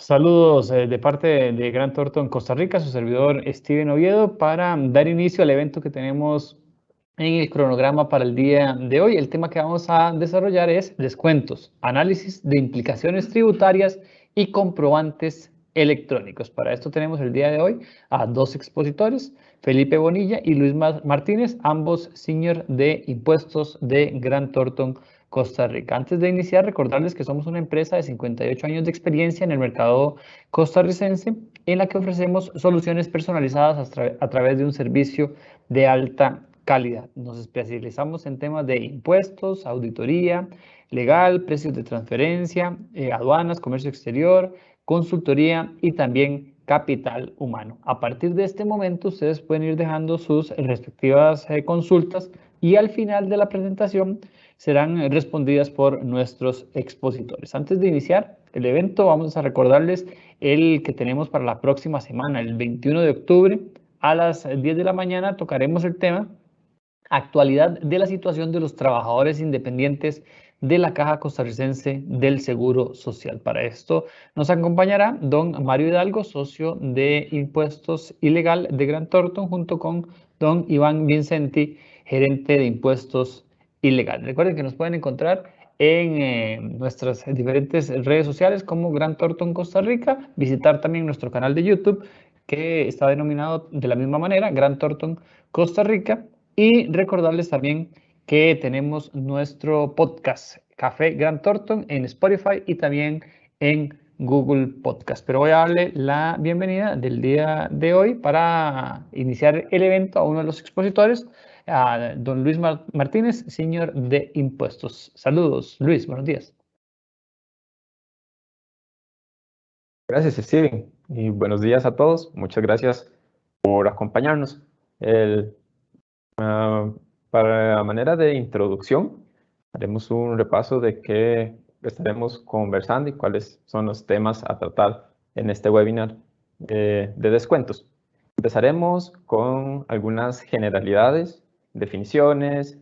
Saludos de parte de Grant Thornton Costa Rica, su servidor Steven Oviedo, para dar inicio al evento que tenemos en el cronograma para el día de hoy. El tema que vamos a desarrollar es descuentos, análisis de implicaciones tributarias y comprobantes electrónicos. Para esto tenemos el día de hoy a dos expositores, Felipe Bonilla y Luis Martínez, ambos senior de impuestos de Grant Thornton Costa Rica. Antes de iniciar, recordarles que somos una empresa de 58 años de experiencia en el mercado costarricense, en la que ofrecemos soluciones personalizadas a través de un servicio de alta calidad. Nos especializamos en temas de impuestos, auditoría, legal, precios de transferencia, aduanas, comercio exterior, consultoría y también capital humano. A partir de este momento, ustedes pueden ir dejando sus respectivas consultas y al final de la presentación serán respondidas por nuestros expositores. Antes de iniciar el evento, vamos a recordarles el que tenemos para la próxima semana, el 21 de octubre a las 10 de la mañana tocaremos el tema actualidad de la situación de los trabajadores independientes de la Caja Costarricense del Seguro Social. Para esto nos acompañará don Mario Hidalgo, socio de impuestos ilegal de Grant Thornton, junto con don Iván Vincenti, gerente de impuestos ilegal. Recuerden que nos pueden encontrar en nuestras diferentes redes sociales como Grant Thornton Costa Rica, visitar también nuestro canal de YouTube que está denominado de la misma manera, Grant Thornton Costa Rica, y recordarles también que tenemos nuestro podcast Café Grant Thornton en Spotify y también en Google Podcast. Pero voy a darle la bienvenida del día de hoy para iniciar el evento a uno de los expositores, a don Luis Martínez, señor de impuestos. Saludos, Luis, buenos días. Gracias, Steven, y buenos días a todos. Muchas gracias por acompañarnos. Para la manera de introducción, haremos un repaso de qué estaremos conversando y cuáles son los temas a tratar en este webinar de descuentos. Empezaremos con algunas generalidades, definiciones,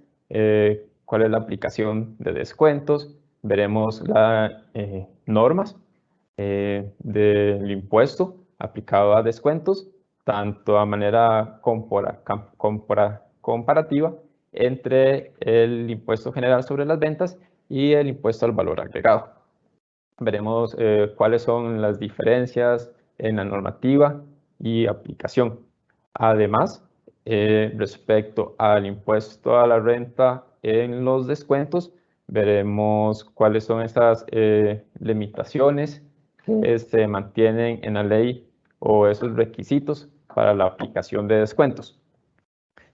cuál es la aplicación de descuentos, veremos las normas del impuesto aplicado a descuentos, tanto a manera comparativa entre el impuesto general sobre las ventas y el impuesto al valor agregado. Veremos cuáles son las diferencias en la normativa y aplicación. Además, respecto al impuesto a la renta en los descuentos, veremos cuáles son esas limitaciones que se mantienen en la ley o esos requisitos para la aplicación de descuentos,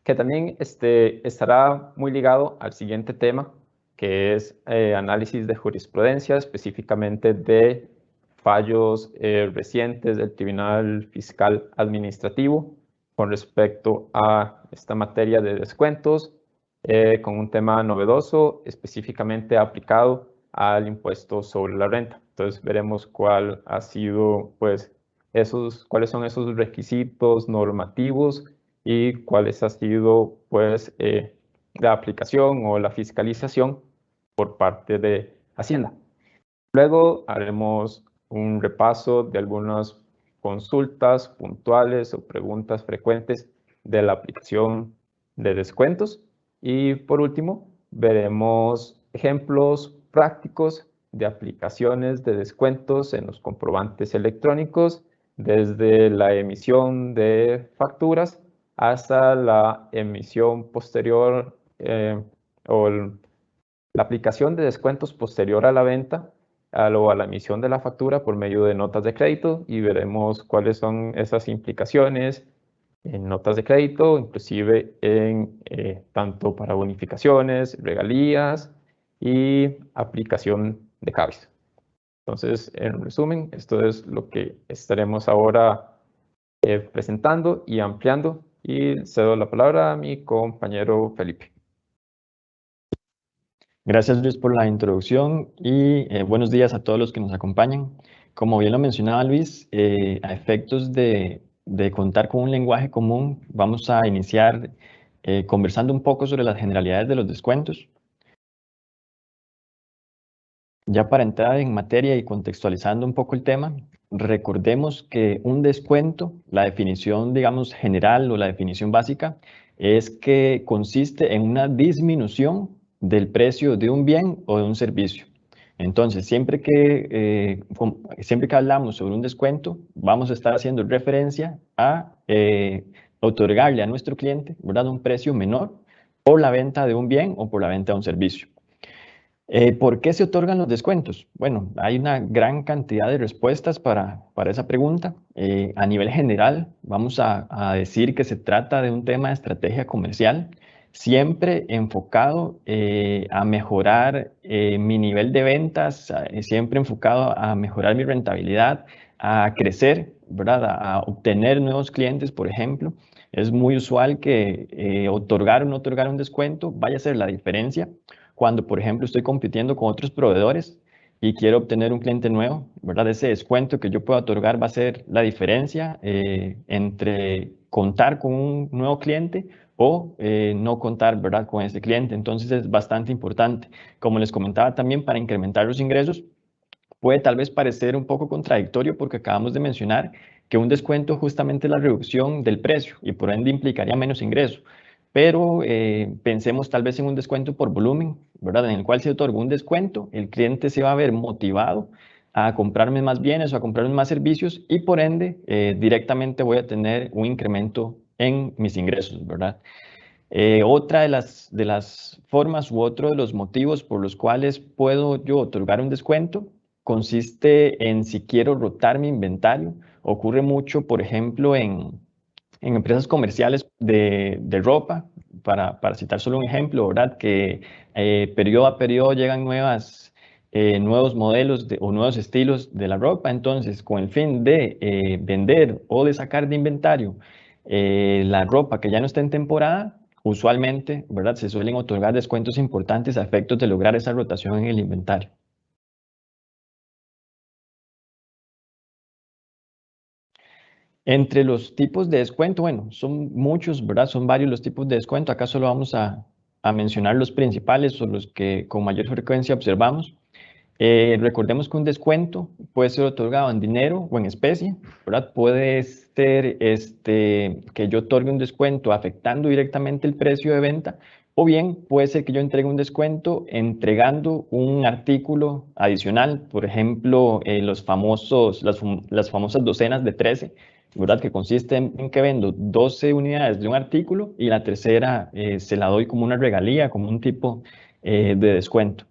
que también estará muy ligado al siguiente tema, que es análisis de jurisprudencia, específicamente de fallos recientes del Tribunal Fiscal Administrativo con respecto a esta materia de descuentos, con un tema novedoso, específicamente aplicado al impuesto sobre la renta. Entonces veremos cuál ha sido, pues, cuáles son esos requisitos normativos y cuáles ha sido, pues, la aplicación o la fiscalización por parte de Hacienda. Luego haremos un repaso de algunas consultas puntuales o preguntas frecuentes de la aplicación de descuentos. Y por último, veremos ejemplos prácticos de aplicaciones de descuentos en los comprobantes electrónicos, desde la emisión de facturas hasta la emisión posterior o la aplicación de descuentos posterior a la venta o a la emisión de la factura por medio de notas de crédito, y veremos cuáles son esas implicaciones en notas de crédito, inclusive en tanto para bonificaciones, regalías y aplicación de CABIS. Entonces, en resumen, esto es lo que estaremos ahora presentando y ampliando, y cedo la palabra a mi compañero Felipe. Gracias, Luis, por la introducción y buenos días a todos los que nos acompañan. Como bien lo mencionaba Luis, a efectos de contar con un lenguaje común, vamos a iniciar conversando un poco sobre las generalidades de los descuentos. Ya para entrar en materia y contextualizando un poco el tema, recordemos que un descuento, la definición, digamos, general o la definición básica, es que consiste en una disminución del precio de un bien o de un servicio. Entonces, siempre que hablamos sobre un descuento, vamos a estar haciendo referencia a otorgarle a nuestro cliente, ¿verdad?, un precio menor por la venta de un bien o por la venta de un servicio. ¿Por qué se otorgan los descuentos? Bueno, hay una gran cantidad de respuestas para esa pregunta. A nivel general, vamos a decir que se trata de un tema de estrategia comercial, siempre enfocado a mejorar mi nivel de ventas, siempre enfocado a mejorar mi rentabilidad, a crecer, ¿verdad? A obtener nuevos clientes, por ejemplo. Es muy usual que otorgar o no otorgar un descuento vaya a ser la diferencia cuando, por ejemplo, estoy compitiendo con otros proveedores y quiero obtener un cliente nuevo, ¿verdad? Ese descuento que yo pueda otorgar va a ser la diferencia entre contar con un nuevo cliente o no contar, ¿verdad?, con ese cliente. Entonces es bastante importante. Como les comentaba también, para incrementar los ingresos, puede tal vez parecer un poco contradictorio porque acabamos de mencionar que un descuento justamente es la reducción del precio y por ende implicaría menos ingreso. Pero pensemos tal vez en un descuento por volumen, ¿verdad?, en el cual se otorga un descuento, el cliente se va a ver motivado a comprarme más bienes o a comprarme más servicios y por ende directamente voy a tener un incremento en mis ingresos, ¿verdad? Otra de las formas u otro de los motivos por los cuales puedo yo otorgar un descuento consiste en si quiero rotar mi inventario. Ocurre mucho, por ejemplo, en empresas comerciales de ropa, para citar solo un ejemplo, ¿verdad? Que periodo a periodo llegan nuevos modelos o nuevos estilos de la ropa. Entonces, con el fin de vender o de sacar de inventario la ropa que ya no está en temporada, usualmente, ¿verdad?, se suelen otorgar descuentos importantes a efectos de lograr esa rotación en el inventario. Entre los tipos de descuento, bueno, son muchos, ¿verdad? Son varios los tipos de descuento. Acá solo vamos a mencionar los principales o los que con mayor frecuencia observamos. Recordemos que un descuento puede ser otorgado en dinero o en especie, ¿verdad? Puede ser que yo otorgue un descuento afectando directamente el precio de venta, o bien puede ser que yo entregue un descuento entregando un artículo adicional, por ejemplo, las famosas docenas de 13, ¿verdad? Que consiste en que vendo 12 unidades de un artículo y la tercera se la doy como una regalía, como un tipo de descuento.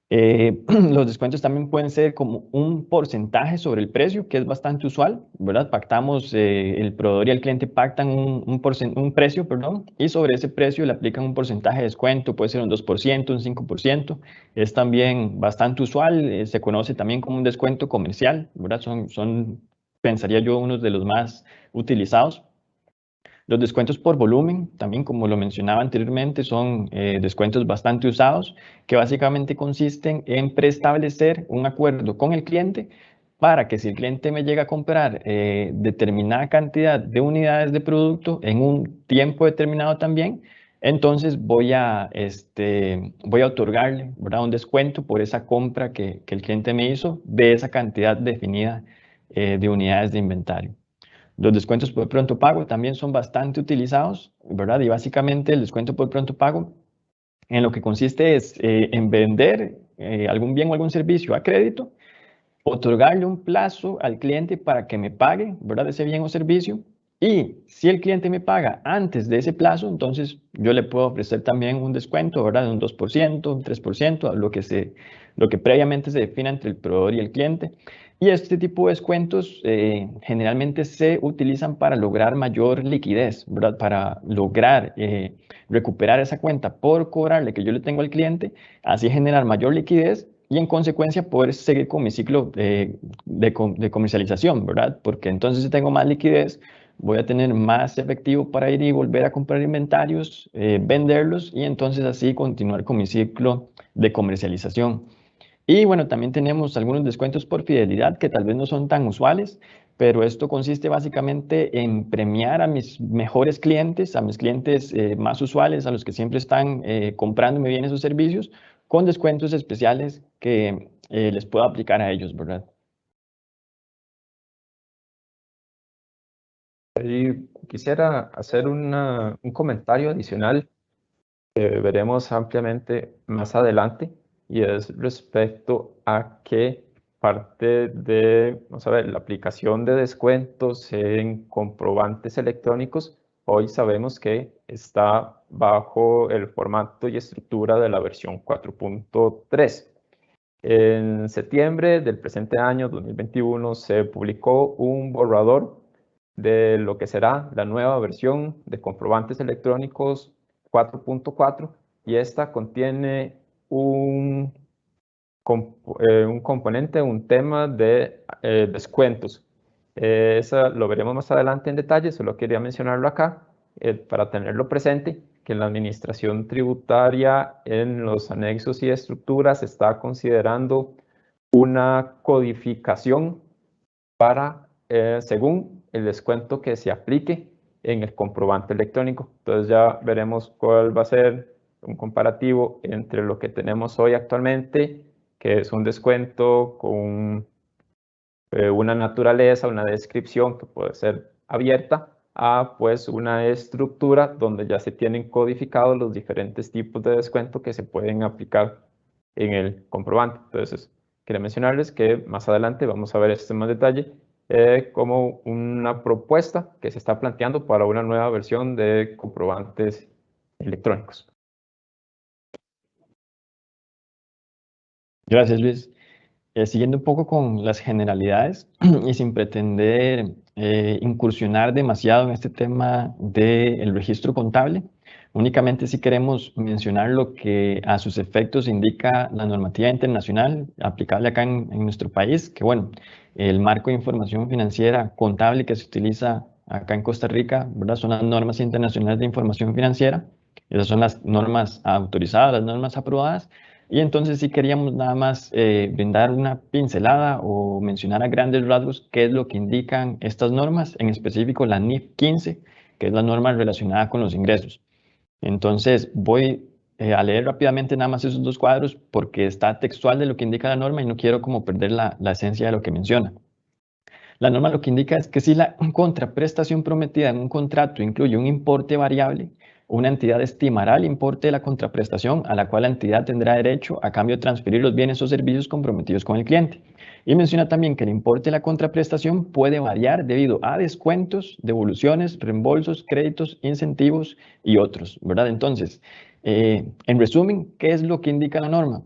Los descuentos también pueden ser como un porcentaje sobre el precio, que es bastante usual, ¿verdad? Pactamos, el proveedor y el cliente pactan un precio, perdón, y sobre ese precio le aplican un porcentaje de descuento, puede ser un 2%, un 5%. Es también bastante usual, se conoce también como un descuento comercial, ¿verdad? Pensaría yo, unos de los más utilizados. Los descuentos por volumen, también como lo mencionaba anteriormente, son descuentos bastante usados, que básicamente consisten en preestablecer un acuerdo con el cliente para que si el cliente me llega a comprar determinada cantidad de unidades de producto en un tiempo determinado también, entonces voy a otorgarle, ¿verdad?, un descuento por esa compra que el cliente me hizo de esa cantidad definida de unidades de inventario. Los descuentos por pronto pago también son bastante utilizados, ¿verdad? Y básicamente el descuento por pronto pago en lo que consiste es en vender algún bien o algún servicio a crédito, otorgarle un plazo al cliente para que me pague, ¿verdad?, ese bien o servicio. Y si el cliente me paga antes de ese plazo, entonces yo le puedo ofrecer también un descuento, ¿verdad?, de un 2%, un 3%, lo que previamente se define entre el proveedor y el cliente. Y este tipo de descuentos generalmente se utilizan para lograr mayor liquidez, ¿verdad?, para lograr recuperar esa cuenta por cobrarle que yo le tengo al cliente, así generar mayor liquidez y en consecuencia poder seguir con mi ciclo de comercialización, ¿verdad? Porque entonces si tengo más liquidez, voy a tener más efectivo para ir y volver a comprar inventarios, venderlos y entonces así continuar con mi ciclo de comercialización. Y bueno, también tenemos algunos descuentos por fidelidad que tal vez no son tan usuales, pero esto consiste básicamente en premiar a mis mejores clientes, a mis clientes más usuales, a los que siempre están comprándome bienes o servicios, con descuentos especiales que les puedo aplicar a ellos, ¿verdad? Y quisiera hacer un comentario adicional que veremos ampliamente más adelante, y es respecto a que parte de, vamos a ver, la aplicación de descuentos en comprobantes electrónicos, hoy sabemos que está bajo el formato y estructura de la versión 4.3. En septiembre del presente año, 2021, se publicó un borrador de lo que será la nueva versión de comprobantes electrónicos 4.4, y esta contiene un componente, un tema de descuentos. Eso lo veremos más adelante en detalle, solo quería mencionarlo acá para tenerlo presente, que en la administración tributaria, en los anexos y estructuras, está considerando una codificación para, según el descuento que se aplique en el comprobante electrónico. Entonces ya veremos cuál va a ser un comparativo entre lo que tenemos hoy actualmente, que es un descuento con una naturaleza, una descripción que puede ser abierta, a pues una estructura donde ya se tienen codificados los diferentes tipos de descuento que se pueden aplicar en el comprobante. Entonces, quería mencionarles que más adelante vamos a ver esto en más detalle como una propuesta que se está planteando para una nueva versión de comprobantes electrónicos. Gracias, Luis. Siguiendo un poco con las generalidades y sin pretender incursionar demasiado en este tema del registro contable, únicamente si queremos mencionar lo que a sus efectos indica la normativa internacional aplicable acá en nuestro país, que bueno, el marco de información financiera contable que se utiliza acá en Costa Rica, ¿verdad? Son las normas internacionales de información financiera. Esas son las normas autorizadas, las normas aprobadas. Y entonces sí queríamos nada más brindar una pincelada o mencionar a grandes rasgos qué es lo que indican estas normas, en específico la NIF 15, que es la norma relacionada con los ingresos. Entonces voy a leer rápidamente nada más esos dos cuadros porque está textual de lo que indica la norma y no quiero como perder la esencia de lo que menciona. La norma lo que indica es que si la contraprestación prometida en un contrato incluye un importe variable, una entidad estimará el importe de la contraprestación a la cual la entidad tendrá derecho a cambio de transferir los bienes o servicios comprometidos con el cliente. Y menciona también que el importe de la contraprestación puede variar debido a descuentos, devoluciones, reembolsos, créditos, incentivos y otros, ¿verdad? Entonces, en resumen, ¿qué es lo que indica la norma?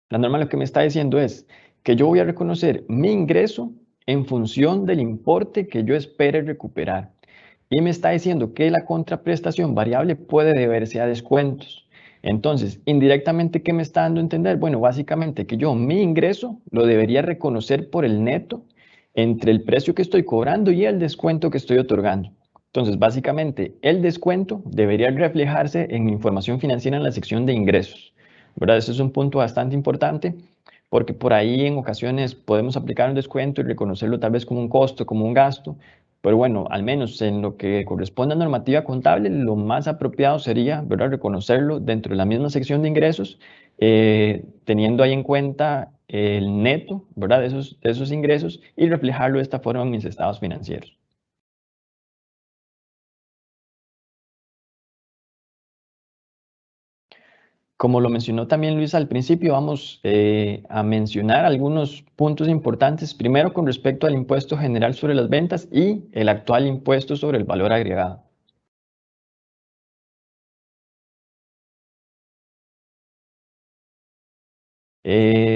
La norma lo que me está diciendo es que yo voy a reconocer mi ingreso en función del importe que yo espere recuperar. Y me está diciendo que la contraprestación variable puede deberse a descuentos. Entonces, indirectamente, ¿qué me está dando a entender? Bueno, básicamente que yo mi ingreso lo debería reconocer por el neto entre el precio que estoy cobrando y el descuento que estoy otorgando. Entonces, básicamente, el descuento debería reflejarse en mi información financiera en la sección de ingresos, ¿verdad? Ese es un punto bastante importante porque por ahí en ocasiones podemos aplicar un descuento y reconocerlo tal vez como un costo, como un gasto, pero bueno, al menos en lo que corresponde a normativa contable, lo más apropiado sería, ¿verdad?, reconocerlo dentro de la misma sección de ingresos, teniendo ahí en cuenta el neto, ¿verdad?, de esos ingresos y reflejarlo de esta forma en mis estados financieros. Como lo mencionó también Luis al principio, vamos a mencionar algunos puntos importantes. Primero, con respecto al impuesto general sobre las ventas y el actual impuesto sobre el valor agregado.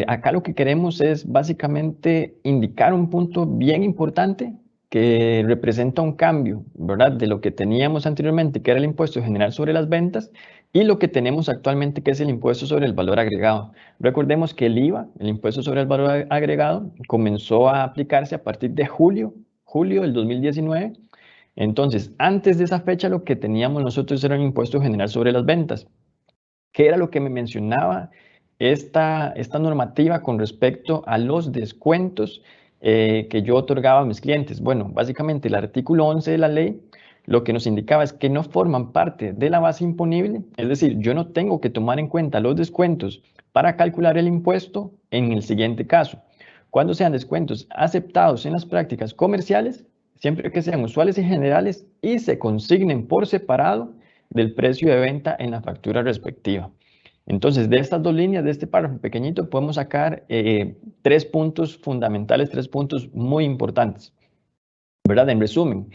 Acá lo que queremos es básicamente indicar un punto bien importante que representa un cambio, ¿verdad?, de lo que teníamos anteriormente, que era el impuesto general sobre las ventas, y lo que tenemos actualmente, que es el impuesto sobre el valor agregado. Recordemos que el IVA, el impuesto sobre el valor agregado, comenzó a aplicarse a partir de julio del 2019. Entonces, antes de esa fecha, lo que teníamos nosotros era un impuesto general sobre las ventas, que era lo que me mencionaba esta normativa con respecto a los descuentos que yo otorgaba a mis clientes. Bueno, básicamente el artículo 11 de la ley lo que nos indicaba es que no forman parte de la base imponible, es decir, yo no tengo que tomar en cuenta los descuentos para calcular el impuesto en el siguiente caso. Cuando sean descuentos aceptados en las prácticas comerciales, siempre que sean usuales y generales y se consignen por separado del precio de venta en la factura respectiva. Entonces, de estas dos líneas, de este párrafo pequeñito, podemos sacar 3 puntos fundamentales, 3 puntos muy importantes, ¿verdad? En resumen,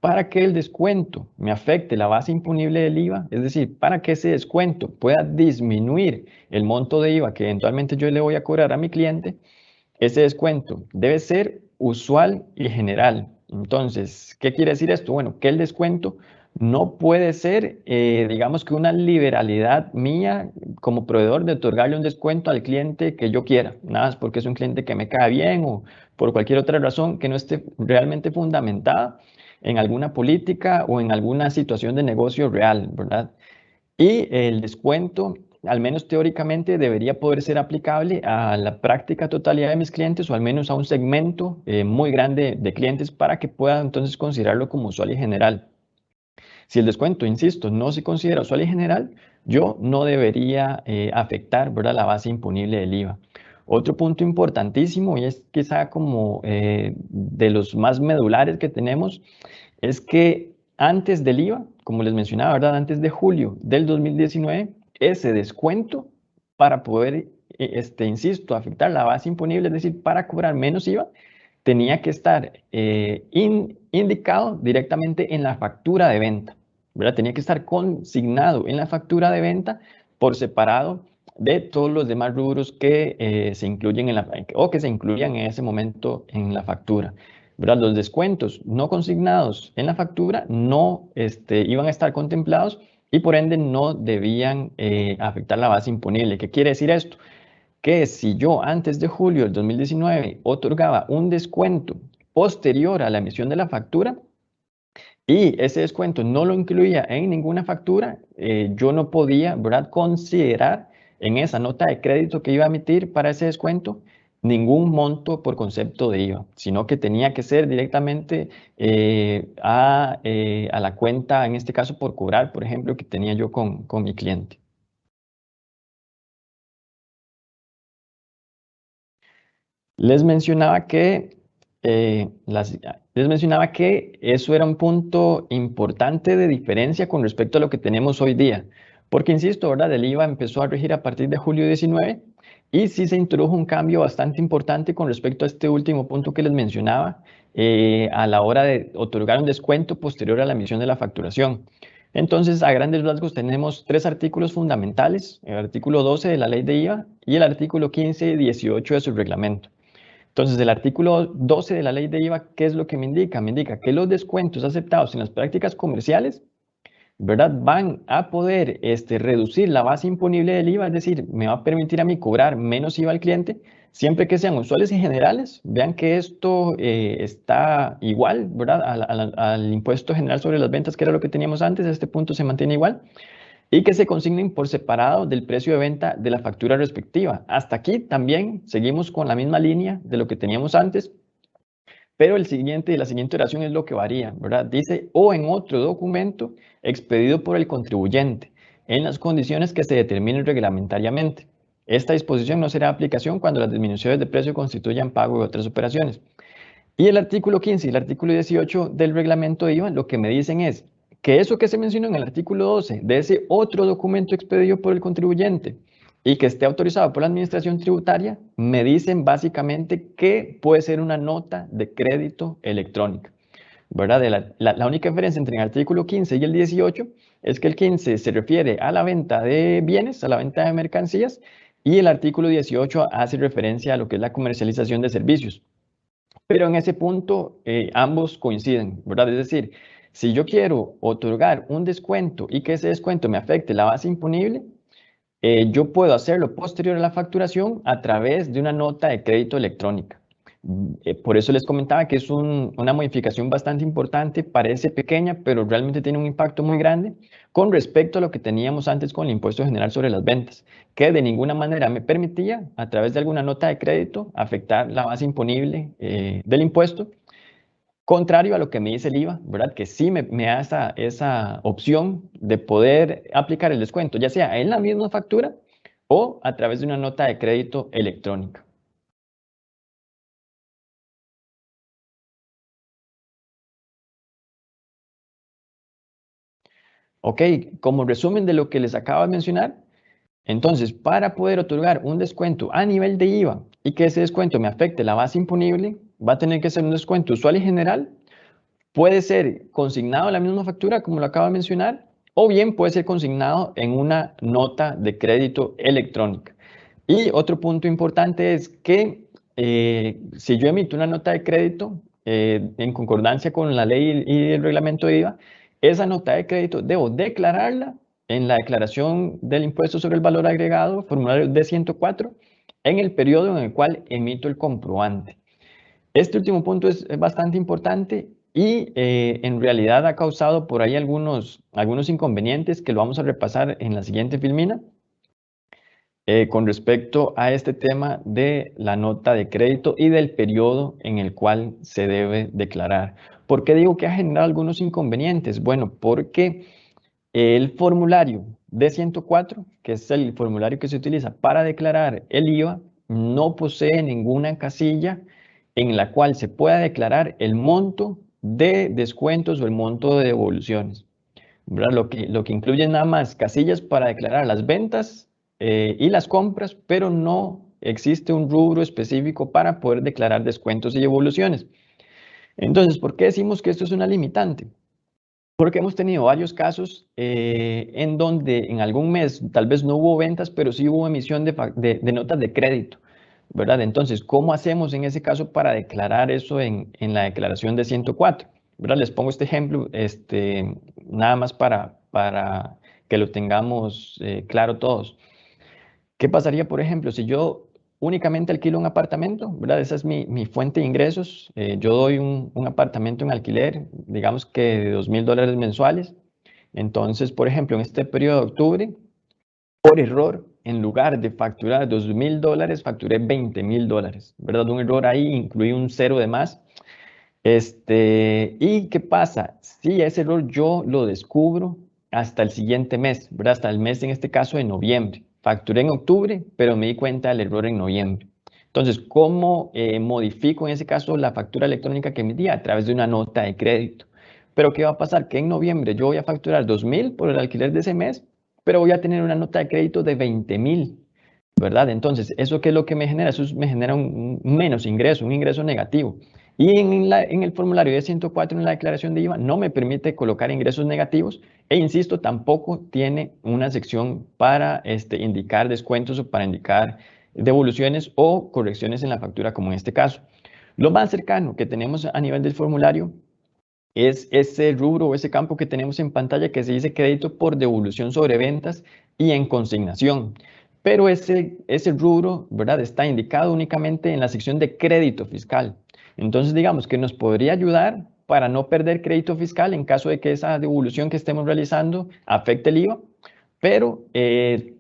para que el descuento me afecte la base imponible del IVA, es decir, para que ese descuento pueda disminuir el monto de IVA que eventualmente yo le voy a cobrar a mi cliente, ese descuento debe ser usual y general. Entonces, ¿qué quiere decir esto? Bueno, que el descuento no puede ser, digamos que una liberalidad mía como proveedor de otorgarle un descuento al cliente que yo quiera, nada más porque es un cliente que me cae bien o por cualquier otra razón que no esté realmente fundamentada en alguna política o en alguna situación de negocio real, ¿verdad? Y el descuento, al menos teóricamente, debería poder ser aplicable a la práctica totalidad de mis clientes o al menos a un segmento muy grande de clientes para que pueda entonces considerarlo como usual y general. Si el descuento, insisto, no se considera usual y general, yo no debería afectar, ¿verdad?, la base imponible del IVA. Otro punto importantísimo, y es quizá como de los más medulares que tenemos, es que antes del IVA, como les mencionaba, ¿verdad?, antes de julio del 2019, ese descuento para poder, insisto, afectar la base imponible, es decir, para cobrar menos IVA, tenía que estar indicado directamente en la factura de venta, ¿verdad? Tenía que estar consignado en la factura de venta por separado de todos los demás rubros que se incluyen o que se incluían en ese momento en la factura, ¿verdad? Los descuentos no consignados en la factura no iban a estar contemplados y por ende no debían afectar la base imponible. ¿Qué quiere decir esto? Que si yo antes de julio del 2019 otorgaba un descuento posterior a la emisión de la factura y ese descuento no lo incluía en ninguna factura, yo no podía, ¿verdad?, considerar en esa nota de crédito que iba a emitir para ese descuento ningún monto por concepto de IVA, sino que tenía que ser directamente a la cuenta, en este caso por cobrar, por ejemplo, que tenía yo con mi cliente. Les mencionaba que, les mencionaba que eso era un punto importante de diferencia con respecto a lo que tenemos hoy día. Porque, insisto, ¿verdad?, el IVA empezó a regir a partir de julio 19 y sí se introdujo un cambio bastante importante con respecto a este último punto que les mencionaba a la hora de otorgar un descuento posterior a la emisión de la facturación. Entonces, a grandes rasgos tenemos 3 artículos fundamentales, el artículo 12 de la ley de IVA y el artículo 15 y 18 de su reglamento. Entonces, el artículo 12 de la ley de IVA, ¿qué es lo que me indica? Me indica que los descuentos aceptados en las prácticas comerciales, ¿verdad?, van a poder reducir la base imponible del IVA, es decir, me va a permitir a mí cobrar menos IVA al cliente, siempre que sean usuales y generales. Vean que esto está igual, ¿verdad?, al impuesto general sobre las ventas, que era lo que teníamos antes, este punto se mantiene igual y que se consignen por separado del precio de venta de la factura respectiva. Hasta aquí también seguimos con la misma línea de lo que teníamos antes, pero la siguiente oración es lo que varía, ¿verdad? Dice, o en otro documento expedido por el contribuyente, en las condiciones que se determinen reglamentariamente. Esta disposición no será de aplicación cuando las disminuciones de precio constituyan pago de otras operaciones. Y el artículo 15 y el artículo 18 del reglamento de IVA lo que me dicen es que eso que se mencionó en el artículo 12 de ese otro documento expedido por el contribuyente y que esté autorizado por la administración tributaria, me dicen básicamente que puede ser una nota de crédito electrónica, ¿verdad? La única diferencia entre el artículo 15 y el 18 es que el 15 se refiere a la venta de bienes, a la venta de mercancías, y el artículo 18 hace referencia a lo que es la comercialización de servicios. Pero en ese punto ambos coinciden, ¿verdad? Es decir, si yo quiero otorgar un descuento y que ese descuento me afecte la base imponible, yo puedo hacerlo posterior a la facturación a través de una nota de crédito electrónica. Por eso les comentaba que es una modificación bastante importante, parece pequeña, pero realmente tiene un impacto muy grande con respecto a lo que teníamos antes con el impuesto general sobre las ventas, que de ninguna manera me permitía, a través de alguna nota de crédito, afectar la base imponible del impuesto, contrario a lo que me dice el IVA, ¿verdad? Que sí me da esa opción de poder aplicar el descuento, ya sea en la misma factura o a través de una nota de crédito electrónica. Ok, como resumen de lo que les acabo de mencionar, entonces, para poder otorgar un descuento a nivel de IVA y que ese descuento me afecte la base imponible, va a tener que ser un descuento usual y general. Puede ser consignado en la misma factura, como lo acabo de mencionar, o bien puede ser consignado en una nota de crédito electrónica. Y otro punto importante es que si yo emito una nota de crédito en concordancia con la ley y el reglamento de IVA, esa nota de crédito debo declararla en la declaración del impuesto sobre el valor agregado, formulario D104, en el periodo en el cual emito el comprobante. Este último punto es bastante importante y en realidad ha causado por ahí algunos inconvenientes que lo vamos a repasar en la siguiente filmina con respecto a este tema de la nota de crédito y del periodo en el cual se debe declarar. ¿Por qué digo que ha generado algunos inconvenientes? Bueno, porque el formulario D104, que es el formulario que se utiliza para declarar el IVA, no posee ninguna casilla en la cual se pueda declarar el monto de descuentos o el monto de devoluciones, ¿verdad? Lo que incluye nada más casillas para declarar las ventas y las compras, pero no existe un rubro específico para poder declarar descuentos y devoluciones. Entonces, ¿por qué decimos que esto es una limitante? Porque hemos tenido varios casos en donde en algún mes tal vez no hubo ventas, pero sí hubo emisión de notas de crédito, ¿verdad? Entonces, ¿cómo hacemos en ese caso para declarar eso en la declaración de 104? ¿Verdad? Les pongo este ejemplo nada más para que lo tengamos claro todos. ¿Qué pasaría, por ejemplo, si yo únicamente alquilo un apartamento? ¿Verdad? Esa es mi fuente de ingresos. Yo doy un apartamento en alquiler, digamos que de $2,000 mensuales. Entonces, por ejemplo, en este periodo de octubre, por error, en lugar de facturar $2,000, facturé $20,000, ¿verdad? Un error ahí, incluí un cero de más. ¿Y qué pasa? Si ese error yo lo descubro hasta el siguiente mes, ¿verdad? Hasta el mes, en este caso, de noviembre. Facturé en octubre, pero me di cuenta del error en noviembre. Entonces, ¿cómo modifico en ese caso la factura electrónica que emití? A través de una nota de crédito. Pero ¿qué va a pasar? Que en noviembre yo voy a facturar 2,000 por el alquiler de ese mes, pero voy a tener una nota de crédito de 20,000, ¿verdad? Entonces, ¿eso qué es lo que me genera? Eso me genera un menos ingreso, un ingreso negativo. Y en el formulario de 104 en la declaración de IVA no me permite colocar ingresos negativos e insisto, tampoco tiene una sección para indicar descuentos o para indicar devoluciones o correcciones en la factura como en este caso. Lo más cercano que tenemos a nivel del formulario es ese rubro o ese campo que tenemos en pantalla que se dice crédito por devolución sobre ventas y en consignación. Pero ese rubro, ¿verdad?, está indicado únicamente en la sección de crédito fiscal. Entonces, digamos que nos podría ayudar para no perder crédito fiscal en caso de que esa devolución que estemos realizando afecte el IVA, pero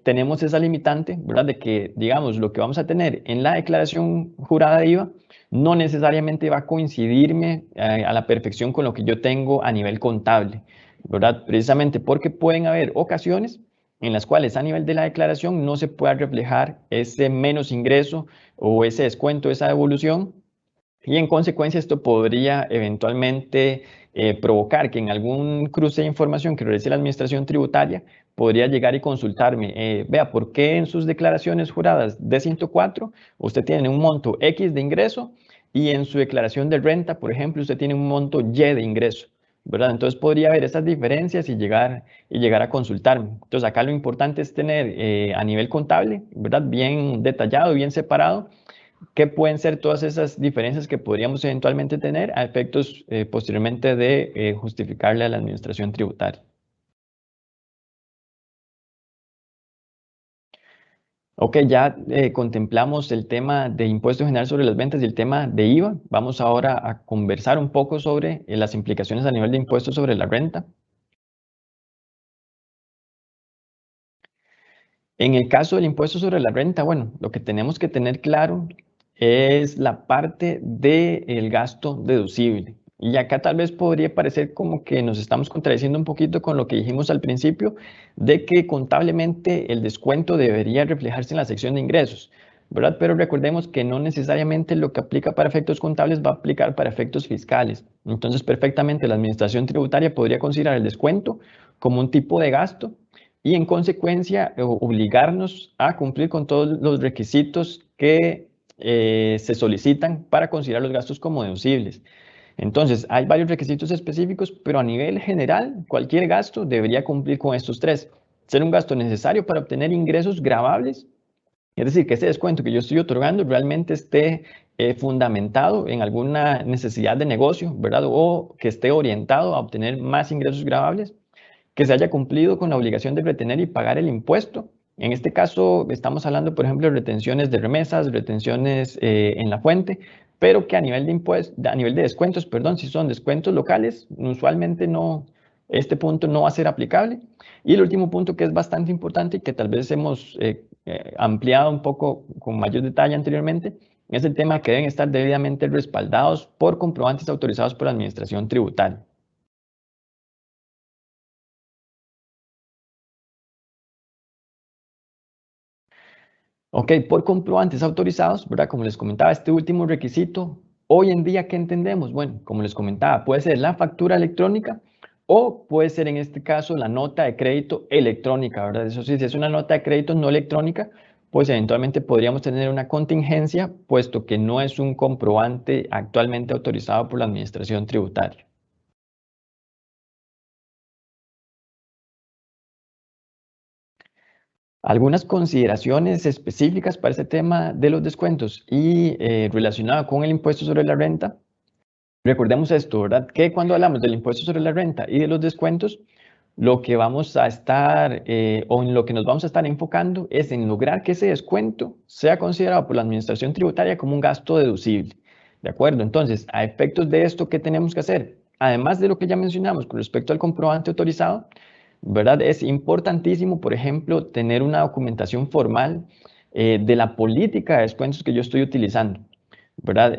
tenemos esa limitante, ¿verdad?, de que, digamos, lo que vamos a tener en la declaración jurada de IVA no necesariamente va a coincidirme a la perfección con lo que yo tengo a nivel contable, ¿verdad? Precisamente porque pueden haber ocasiones en las cuales a nivel de la declaración no se pueda reflejar ese menos ingreso o ese descuento, esa devolución, y en consecuencia esto podría eventualmente provocar que en algún cruce de información que realice la administración tributaria podría llegar y consultarme, vea, ¿por qué en sus declaraciones juradas de 104 usted tiene un monto X de ingreso y en su declaración de renta, por ejemplo, usted tiene un monto Y de ingreso? ¿Verdad? Entonces podría haber esas diferencias y llegar a consultarme. Entonces acá lo importante es tener a nivel contable, ¿verdad?, bien detallado, bien separado, qué pueden ser todas esas diferencias que podríamos eventualmente tener a efectos posteriormente de justificarle a la administración tributaria. Ok, ya contemplamos el tema de impuesto general sobre las ventas y el tema de IVA. Vamos ahora a conversar un poco sobre las implicaciones a nivel de impuestos sobre la renta. En el caso del impuesto sobre la renta, bueno, lo que tenemos que tener claro es la parte del gasto deducible. Y acá tal vez podría parecer como que nos estamos contradiciendo un poquito con lo que dijimos al principio, de que contablemente el descuento debería reflejarse en la sección de ingresos, ¿verdad? Pero recordemos que no necesariamente lo que aplica para efectos contables va a aplicar para efectos fiscales. Entonces, perfectamente la administración tributaria podría considerar el descuento como un tipo de gasto y en consecuencia obligarnos a cumplir con todos los requisitos que se solicitan para considerar los gastos como deducibles. Entonces, hay varios requisitos específicos, pero a nivel general, cualquier gasto debería cumplir con estos tres. Ser un gasto necesario para obtener ingresos gravables, es decir, que ese descuento que yo estoy otorgando realmente esté fundamentado en alguna necesidad de negocio, ¿verdad? O que esté orientado a obtener más ingresos gravables, que se haya cumplido con la obligación de retener y pagar el impuesto. En este caso estamos hablando, por ejemplo, de retenciones de remesas, retenciones en la fuente, pero que a nivel de impuestos, a nivel de descuentos, perdón, si son descuentos locales, usualmente no, este punto no va a ser aplicable. Y el último punto que es bastante importante y que tal vez hemos ampliado un poco con mayor detalle anteriormente, es el tema que deben estar debidamente respaldados por comprobantes autorizados por la Administración Tributaria. Ok, por comprobantes autorizados, ¿verdad? Como les comentaba, este último requisito, hoy en día, ¿qué entendemos? Bueno, como les comentaba, puede ser la factura electrónica o puede ser en este caso la nota de crédito electrónica, ¿verdad? Eso sí, si es una nota de crédito no electrónica, pues eventualmente podríamos tener una contingencia, puesto que no es un comprobante actualmente autorizado por la Administración Tributaria. Algunas consideraciones específicas para este tema de los descuentos y relacionado con el impuesto sobre la renta. Recordemos esto, ¿verdad? Que cuando hablamos del impuesto sobre la renta y de los descuentos, lo que vamos a estar o en lo que nos vamos a estar enfocando es en lograr que ese descuento sea considerado por la Administración Tributaria como un gasto deducible. ¿De acuerdo? Entonces, a efectos de esto, ¿qué tenemos que hacer? Además de lo que ya mencionamos con respecto al comprobante autorizado, ¿verdad? Es importantísimo, por ejemplo, tener una documentación formal de la política de descuentos que yo estoy utilizando, ¿verdad?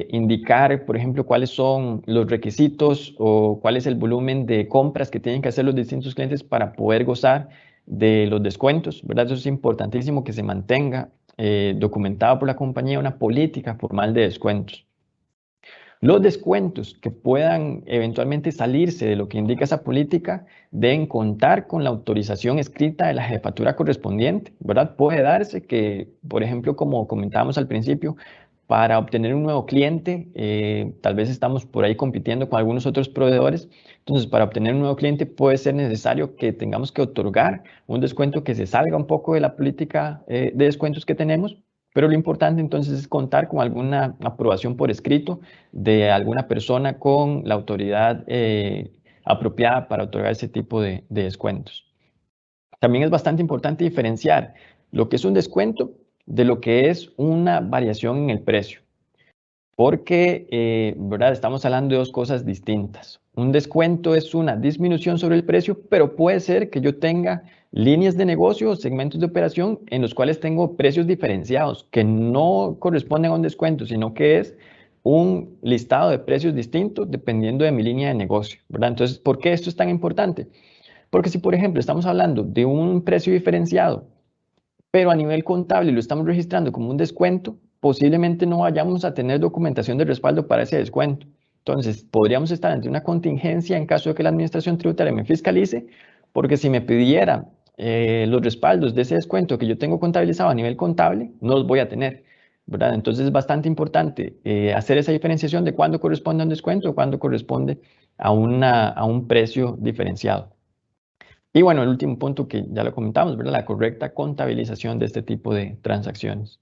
Indicar, por ejemplo, cuáles son los requisitos o cuál es el volumen de compras que tienen que hacer los distintos clientes para poder gozar de los descuentos, ¿verdad? Eso es importantísimo que se mantenga documentado por la compañía una política formal de descuentos. Los descuentos que puedan eventualmente salirse de lo que indica esa política deben contar con la autorización escrita de la jefatura correspondiente, ¿verdad? Puede darse que, por ejemplo, como comentábamos al principio, para obtener un nuevo cliente, tal vez estamos por ahí compitiendo con algunos otros proveedores, entonces para obtener un nuevo cliente puede ser necesario que tengamos que otorgar un descuento que se salga un poco de la política de descuentos que tenemos, pero lo importante entonces es contar con alguna aprobación por escrito de alguna persona con la autoridad apropiada para otorgar ese tipo de descuentos. También es bastante importante diferenciar lo que es un descuento de lo que es una variación en el precio, porque ¿verdad? Estamos hablando de dos cosas distintas. Un descuento es una disminución sobre el precio, pero puede ser que yo tenga líneas de negocio o segmentos de operación en los cuales tengo precios diferenciados que no corresponden a un descuento, sino que es un listado de precios distintos dependiendo de mi línea de negocio, ¿verdad? Entonces, ¿por qué esto es tan importante? Porque si, por ejemplo, estamos hablando de un precio diferenciado, pero a nivel contable lo estamos registrando como un descuento, posiblemente no vayamos a tener documentación de respaldo para ese descuento. Entonces, podríamos estar ante una contingencia en caso de que la Administración Tributaria me fiscalice, porque si me pidiera los respaldos de ese descuento que yo tengo contabilizado a nivel contable, no los voy a tener, ¿verdad? Entonces, es bastante importante hacer esa diferenciación de cuándo corresponde a un descuento o cuándo corresponde a un precio diferenciado. Y bueno, el último punto que ya lo comentamos, ¿verdad? La correcta contabilización de este tipo de transacciones.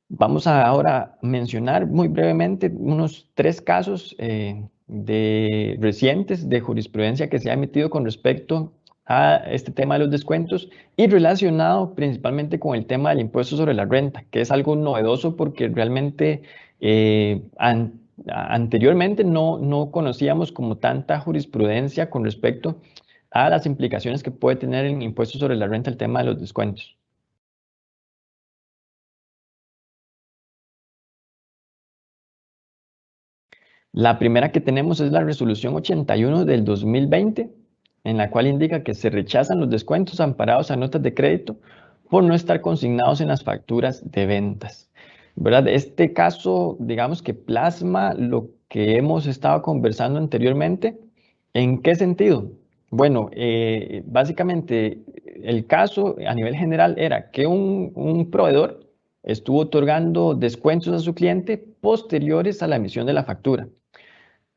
Vamos a ahora mencionar muy brevemente unos 3 casos recientes de jurisprudencia que se ha emitido con respecto a este tema de los descuentos y relacionado principalmente con el tema del impuesto sobre la renta, que es algo novedoso porque realmente anteriormente no conocíamos como tanta jurisprudencia con respecto a las implicaciones que puede tener el impuesto sobre la renta el tema de los descuentos. La primera que tenemos es la resolución 81 del 2020, en la cual indica que se rechazan los descuentos amparados a notas de crédito por no estar consignados en las facturas de ventas, ¿verdad? Este caso, digamos que plasma lo que hemos estado conversando anteriormente. ¿En qué sentido? Bueno, básicamente el caso a nivel general era que un proveedor estuvo otorgando descuentos a su cliente posteriores a la emisión de la factura,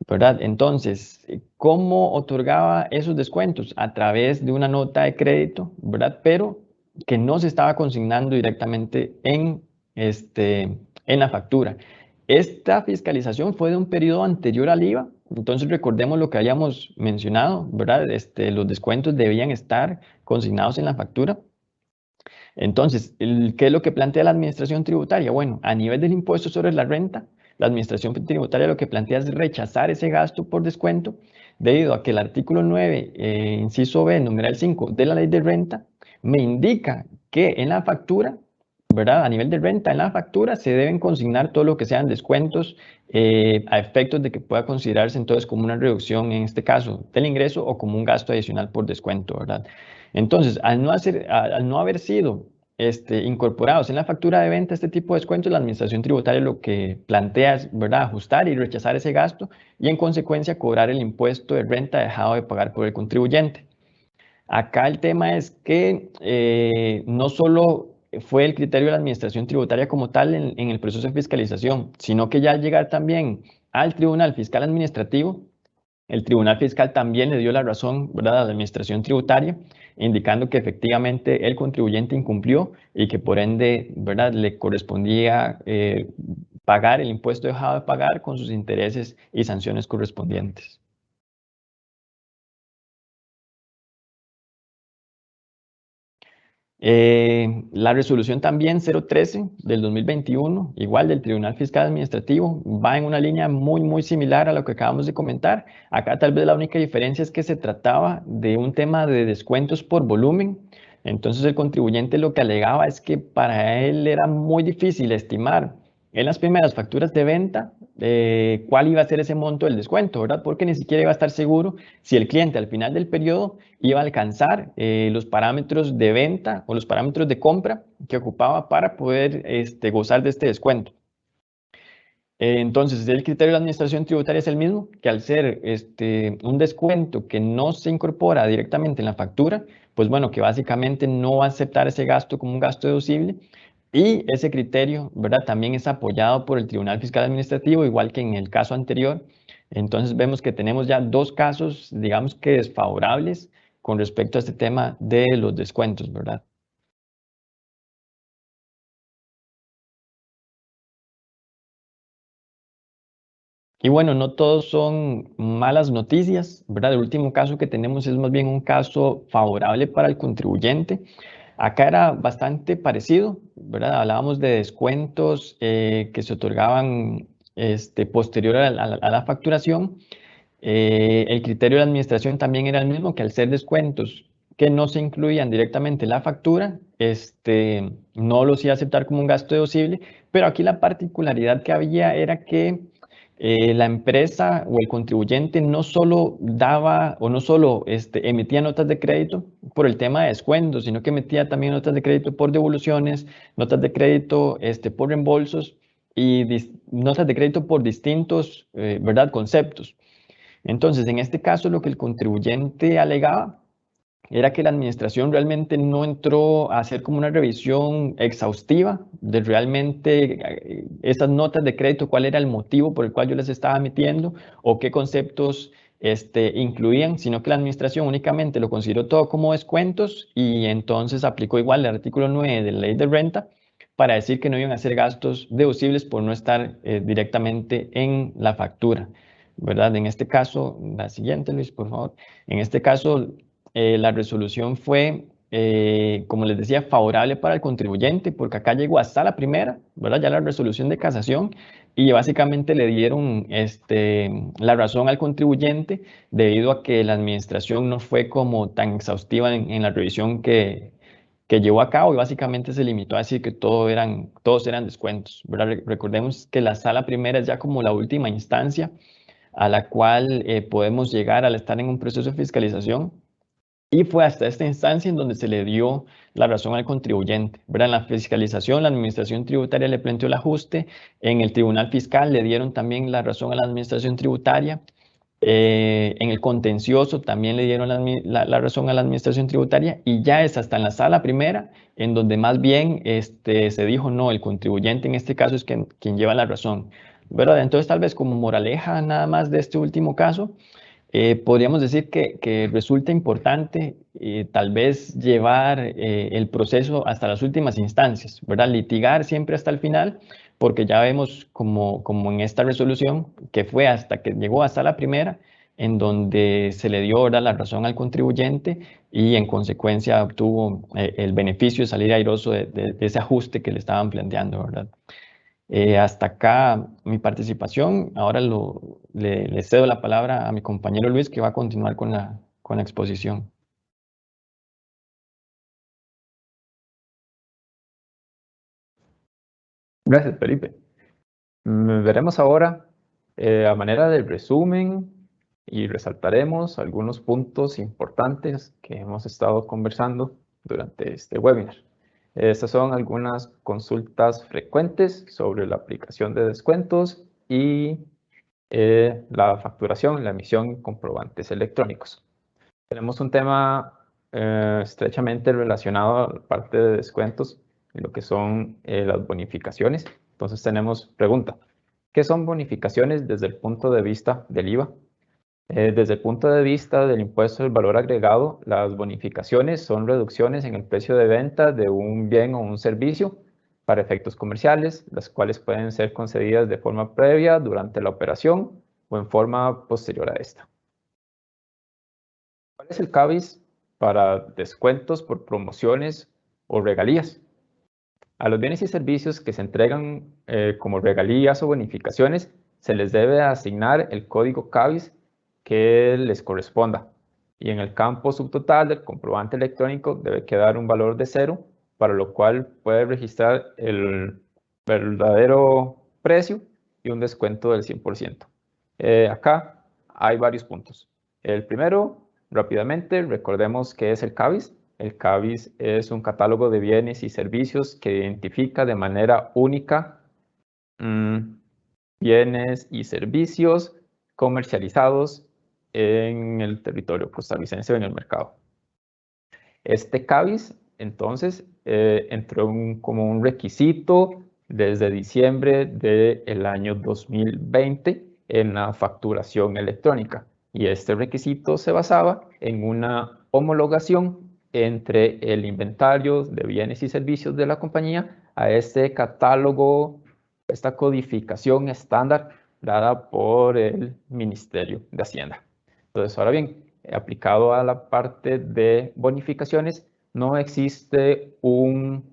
¿verdad? Entonces, ¿cómo otorgaba esos descuentos? A través de una nota de crédito, ¿verdad? Pero que no se estaba consignando directamente en la factura. Esta fiscalización fue de un periodo anterior al IVA, entonces recordemos lo que habíamos mencionado, ¿verdad? Los descuentos debían estar consignados en la factura. Entonces, ¿qué es lo que plantea la administración tributaria? Bueno, a nivel del impuesto sobre la renta, la administración tributaria lo que plantea es rechazar ese gasto por descuento debido a que el artículo 9, inciso B, numeral 5 de la ley de renta, me indica que en la factura, ¿verdad? A nivel de renta, en la factura se deben consignar todo lo que sean descuentos a efectos de que pueda considerarse entonces como una reducción, en este caso, del ingreso o como un gasto adicional por descuento, ¿verdad? Entonces, al no haber sido incorporados en la factura de venta este tipo de descuentos, la administración tributaria lo que plantea es, ¿verdad?, ajustar y rechazar ese gasto y en consecuencia cobrar el impuesto de renta dejado de pagar por el contribuyente. Acá el tema es que no solo fue el criterio de la administración tributaria como tal en el proceso de fiscalización, sino que ya al llegar también al Tribunal Fiscal Administrativo, el Tribunal Fiscal también le dio la razón, ¿verdad?, a la administración tributaria, indicando que efectivamente el contribuyente incumplió y que por ende, ¿verdad?, le correspondía pagar el impuesto dejado de pagar con sus intereses y sanciones correspondientes. La resolución también 013 del 2021, igual del Tribunal Fiscal Administrativo, va en una línea muy similar a lo que acabamos de comentar. Acá tal vez la única diferencia es que se trataba de un tema de descuentos por volumen. Entonces el contribuyente lo que alegaba es que para él era muy difícil estimar en las primeras facturas de venta cuál iba a ser ese monto del descuento, ¿verdad? Porque ni siquiera iba a estar seguro si el cliente al final del periodo iba a alcanzar los parámetros de venta o los parámetros de compra que ocupaba para poder gozar de este descuento. Entonces, el criterio de la administración tributaria es el mismo, que al ser un descuento que no se incorpora directamente en la factura, pues bueno, que básicamente no va a aceptar ese gasto como un gasto deducible. Y ese criterio, ¿verdad?, también es apoyado por el Tribunal Fiscal Administrativo, igual que en el caso anterior. Entonces vemos que tenemos ya dos casos, digamos que desfavorables con respecto a este tema de los descuentos, ¿verdad? Y bueno, no todos son malas noticias, ¿verdad? El último caso que tenemos es más bien un caso favorable para el contribuyente. Acá era bastante parecido, ¿verdad? Hablábamos de descuentos que se otorgaban posterior a la facturación. El criterio de la administración también era el mismo, que al ser descuentos que no se incluían directamente en la factura, no los iba a aceptar como un gasto deducible, pero aquí la particularidad que había era que la empresa o el contribuyente no solo daba o no solo emitía notas de crédito por el tema de descuentos, sino que emitía también notas de crédito por devoluciones, notas de crédito por reembolsos y notas de crédito por distintos ¿verdad?, conceptos. Entonces, en este caso, lo que el contribuyente alegaba era que la administración realmente no entró a hacer como una revisión exhaustiva de realmente esas notas de crédito, cuál era el motivo por el cual yo les estaba emitiendo o qué conceptos incluían, sino que la administración únicamente lo consideró todo como descuentos y entonces aplicó igual el artículo 9 de la ley de renta para decir que no iban a ser gastos deducibles por no estar directamente en la factura, ¿verdad? En este caso, la siguiente, Luis, por favor. En este caso, la resolución fue, como les decía, favorable para el contribuyente, porque acá llegó hasta la primera, ¿verdad? Ya la resolución de casación, y básicamente le dieron la razón al contribuyente debido a que la administración no fue como tan exhaustiva en la revisión que llevó a cabo y básicamente se limitó a decir que todos eran descuentos, ¿verdad? Recordemos que la sala primera es ya como la última instancia a la cual podemos llegar al estar en un proceso de fiscalización. Y fue hasta esta instancia en donde se le dio la razón al contribuyente, ¿verdad? En la fiscalización, la administración tributaria le planteó el ajuste, en el tribunal fiscal le dieron también la razón a la administración tributaria, en el contencioso también le dieron la razón a la administración tributaria, y ya es hasta en la sala primera en donde más bien se dijo no, el contribuyente en este caso es quien lleva la razón, ¿verdad? Entonces tal vez como moraleja nada más de este último caso, podríamos decir que resulta importante tal vez llevar el proceso hasta las últimas instancias, ¿verdad? Litigar siempre hasta el final, porque ya vemos como en esta resolución que fue hasta que llegó hasta la primera, en donde se le dio ahora la razón al contribuyente y en consecuencia obtuvo el beneficio de salir airoso de ese ajuste que le estaban planteando, ¿verdad? Hasta acá mi participación. Ahora le cedo la palabra a mi compañero Luis, que va a continuar con la exposición. Gracias, Felipe. Veremos ahora a manera de resumen y resaltaremos algunos puntos importantes que hemos estado conversando durante este webinar. Estas son algunas consultas frecuentes sobre la aplicación de descuentos y la facturación, la emisión de comprobantes electrónicos. Tenemos un tema estrechamente relacionado a la parte de descuentos y lo que son las bonificaciones. Entonces tenemos pregunta, ¿qué son bonificaciones desde el punto de vista del IVA? Desde el punto de vista del impuesto del valor agregado, las bonificaciones son reducciones en el precio de venta de un bien o un servicio para efectos comerciales, las cuales pueden ser concedidas de forma previa durante la operación o en forma posterior a esta. ¿Cuál es el CABIS para descuentos por promociones o regalías? A los bienes y servicios que se entregan como regalías o bonificaciones, se les debe asignar el código CABIS que les corresponda. Y en el campo subtotal del comprobante electrónico debe quedar un valor de 0, para lo cual puede registrar el verdadero precio y un descuento del 100%. Acá hay varios puntos. El primero, rápidamente, recordemos qué es el CABIS. El CABIS es un catálogo de bienes y servicios que identifica de manera única bienes y servicios comercializados en el territorio costarricense o en el mercado. Este CABIS, entonces, entró como un requisito desde diciembre del año 2020 en la facturación electrónica. Y este requisito se basaba en una homologación entre el inventario de bienes y servicios de la compañía a este catálogo, esta codificación estándar dada por el Ministerio de Hacienda. Entonces, ahora bien, aplicado a la parte de bonificaciones, no existe un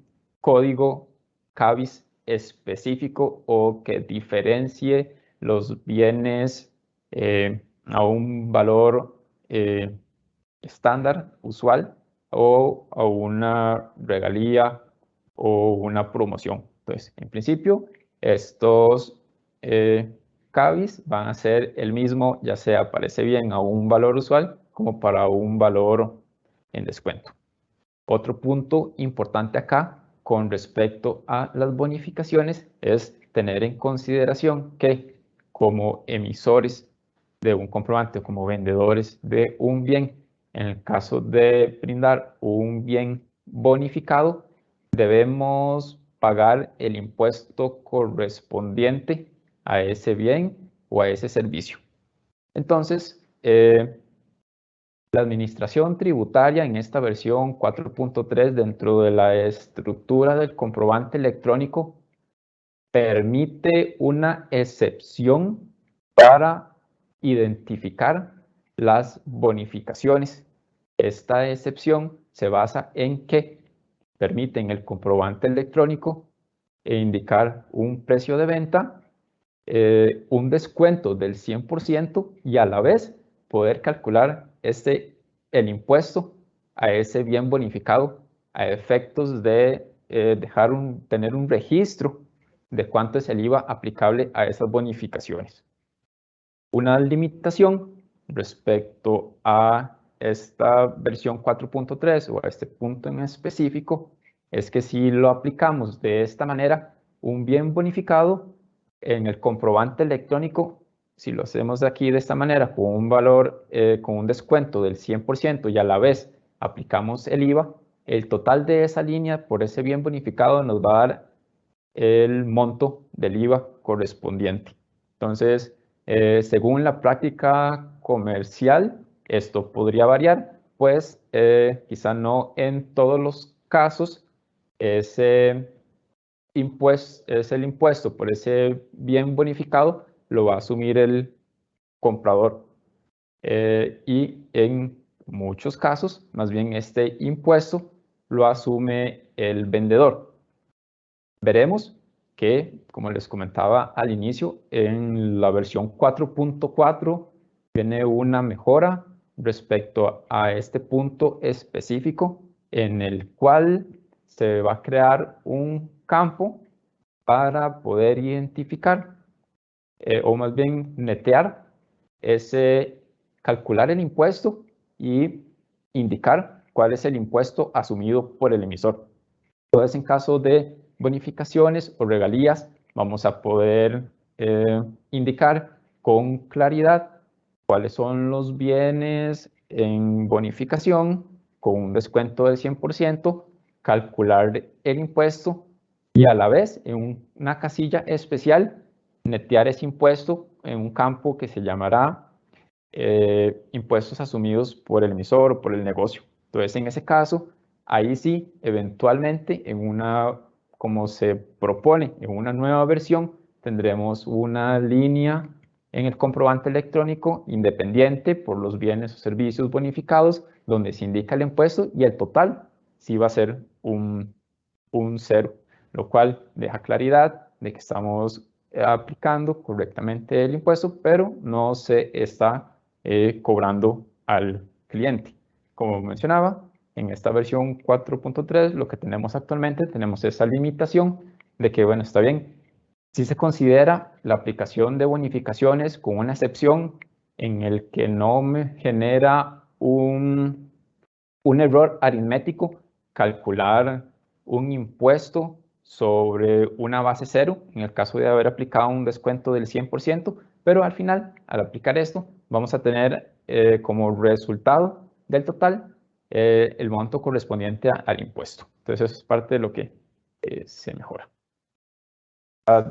código CABIS específico o que diferencie los bienes a un valor estándar, usual, o a una regalía o una promoción. Entonces, en principio, estos CABIS van a ser el mismo, ya sea parece bien a un valor usual como para un valor en descuento. Otro punto importante acá con respecto a las bonificaciones es tener en consideración que como emisores de un comprobante o como vendedores de un bien, en el caso de brindar un bien bonificado, debemos pagar el impuesto correspondiente a ese bien o a ese servicio. Entonces, la administración tributaria en esta versión 4.3 dentro de la estructura del comprobante electrónico permite una excepción para identificar las bonificaciones. Esta excepción se basa en que permite en el comprobante electrónico indicar un precio de venta, un descuento del 100% y a la vez poder calcular el impuesto a ese bien bonificado a efectos de tener un registro de cuánto es el IVA aplicable a esas bonificaciones. Una limitación respecto a esta versión 4.3 o a este punto en específico es que si lo aplicamos de esta manera, un bien bonificado en el comprobante electrónico, si lo hacemos de aquí de esta manera, con un valor, con un descuento del 100% y a la vez aplicamos el IVA, el total de esa línea por ese bien bonificado nos va a dar el monto del IVA correspondiente. Entonces, según la práctica comercial, esto podría variar, pues quizá no en todos los casos ese es el impuesto por ese bien bonificado lo va a asumir el comprador. Y en muchos casos, más bien este impuesto lo asume el vendedor. Veremos que, como les comentaba al inicio, en la versión 4.4 viene una mejora respecto a este punto específico en el cual se va a crear un campo para poder identificar o más bien netear calcular el impuesto y indicar cuál es el impuesto asumido por el emisor. Entonces, en caso de bonificaciones o regalías, vamos a poder indicar con claridad cuáles son los bienes en bonificación con un descuento del 100%, calcular el impuesto y a la vez en una casilla especial netear ese impuesto en un campo que se llamará impuestos asumidos por el emisor o por el negocio. Entonces, en ese caso, ahí sí, eventualmente, como se propone en una nueva versión, tendremos una línea en el comprobante electrónico independiente por los bienes o servicios bonificados, donde se indica el impuesto y el total sí va a ser un cero, lo cual deja claridad de que estamos aplicando correctamente el impuesto, pero no se está cobrando al cliente. Como mencionaba, en esta versión 4.3 lo que tenemos actualmente, tenemos esa limitación de que, bueno, está bien, si se considera la aplicación de bonificaciones con una excepción en el que no me genera un error aritmético calcular un impuesto sobre una base cero, en el caso de haber aplicado un descuento del 100%, pero al final, al aplicar esto, vamos a tener como resultado del total el monto correspondiente al impuesto. Entonces, eso es parte de lo que se mejora.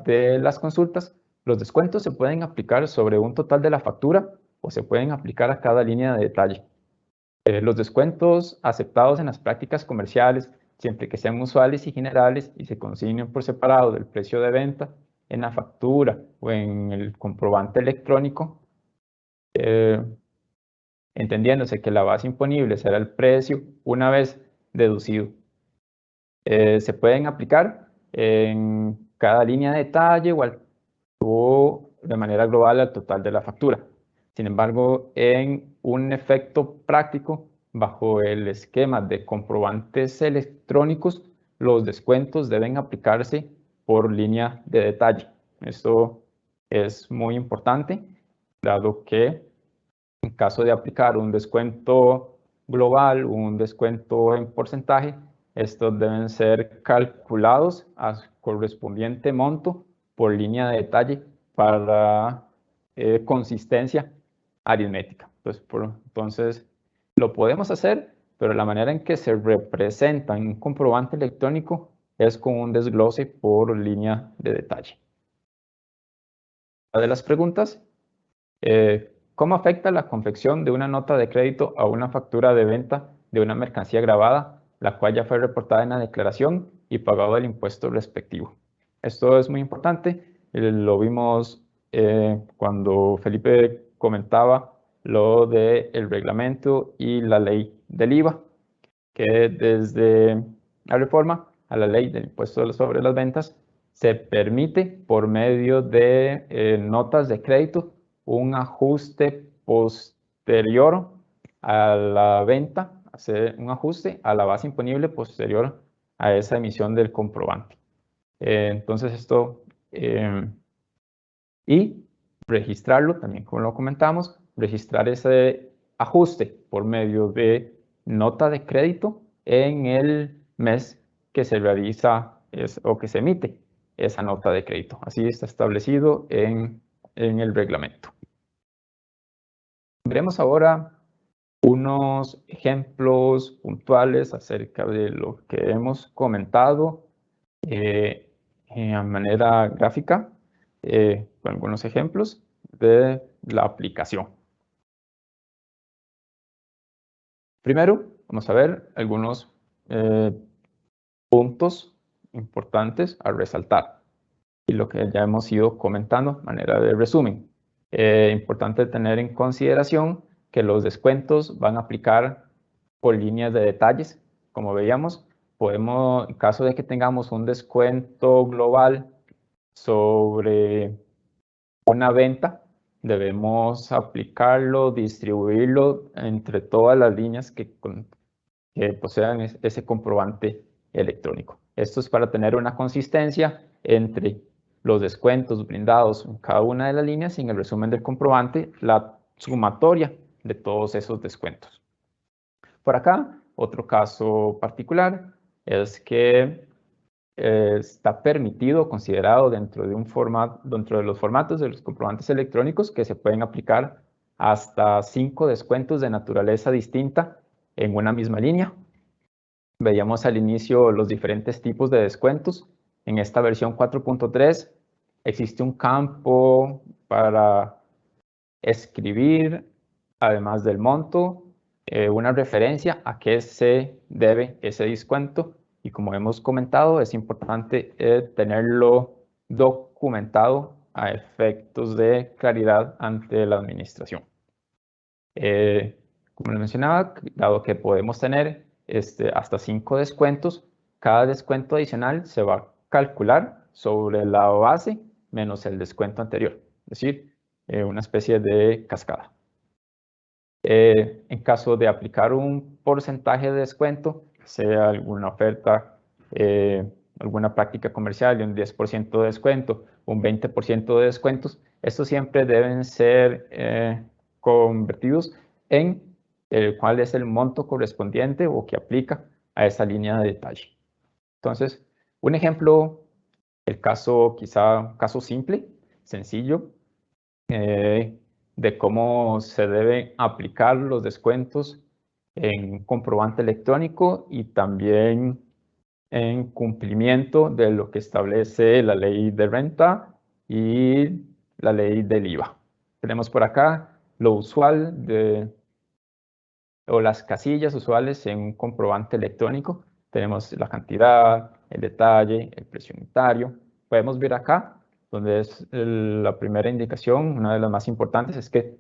De las consultas, los descuentos se pueden aplicar sobre un total de la factura o se pueden aplicar a cada línea de detalle. Los descuentos aceptados en las prácticas comerciales, siempre que sean usuales y generales y se consignen por separado del precio de venta en la factura o en el comprobante electrónico, entendiéndose que la base imponible será el precio una vez deducido. Se pueden aplicar en cada línea de detalle o de manera global al total de la factura. Sin embargo, en un efecto práctico, bajo el esquema de comprobantes electrónicos, los descuentos deben aplicarse por línea de detalle. Esto es muy importante, dado que en caso de aplicar un descuento global, un descuento en porcentaje, estos deben ser calculados a correspondiente monto por línea de detalle para consistencia aritmética. Entonces, lo podemos hacer, pero la manera en que se representa en un comprobante electrónico es con un desglose por línea de detalle. De las preguntas, ¿cómo afecta la confección de una nota de crédito a una factura de venta de una mercancía grabada, la cual ya fue reportada en la declaración y pagado el impuesto respectivo? Esto es muy importante. Lo vimos cuando Felipe comentaba lo del reglamento y la ley del IVA, que desde la reforma a la ley del impuesto sobre las ventas se permite por medio de notas de crédito un ajuste posterior a la venta, hacer un ajuste a la base imponible posterior a esa emisión del comprobante. Entonces esto, y registrarlo, también como lo comentamos, registrar ese ajuste por medio de nota de crédito en el mes que se realiza o que se emite esa nota de crédito. Así está establecido en el reglamento. Veremos ahora unos ejemplos puntuales acerca de lo que hemos comentado de manera gráfica, con algunos ejemplos de la aplicación. Primero, vamos a ver algunos puntos importantes a resaltar y lo que ya hemos ido comentando, manera de resumen. Importante tener en consideración que los descuentos van a aplicar por líneas de detalles. Como veíamos, podemos, en caso de que tengamos un descuento global sobre una venta, debemos aplicarlo, distribuirlo entre todas las líneas que posean ese comprobante electrónico. Esto es para tener una consistencia entre los descuentos brindados en cada una de las líneas y en el resumen del comprobante, la sumatoria de todos esos descuentos. Por acá, otro caso particular es que está permitido, considerado dentro de los formatos de los comprobantes electrónicos que se pueden aplicar hasta 5 descuentos de naturaleza distinta en una misma línea. Veíamos al inicio los diferentes tipos de descuentos. En esta versión 4.3 existe un campo para escribir, además del monto, una referencia a qué se debe ese descuento. Y como hemos comentado, es importante tenerlo documentado a efectos de claridad ante la administración. Como les mencionaba, dado que podemos tener hasta 5 descuentos, cada descuento adicional se va a calcular sobre la base menos el descuento anterior, es decir, una especie de cascada. En caso de aplicar un porcentaje de descuento, sea alguna oferta, alguna práctica comercial de un 10% de descuento, un 20% de descuentos, estos siempre deben ser convertidos en cuál es el monto correspondiente o que aplica a esa línea de detalle. Entonces, un ejemplo, el caso caso simple, sencillo, de cómo se deben aplicar los descuentos en comprobante electrónico y también en cumplimiento de lo que establece la ley de renta y la ley del IVA. Tenemos por acá lo usual o las casillas usuales en un comprobante electrónico. Tenemos la cantidad, el detalle, el precio unitario. Podemos ver acá, donde es la primera indicación, una de las más importantes, es que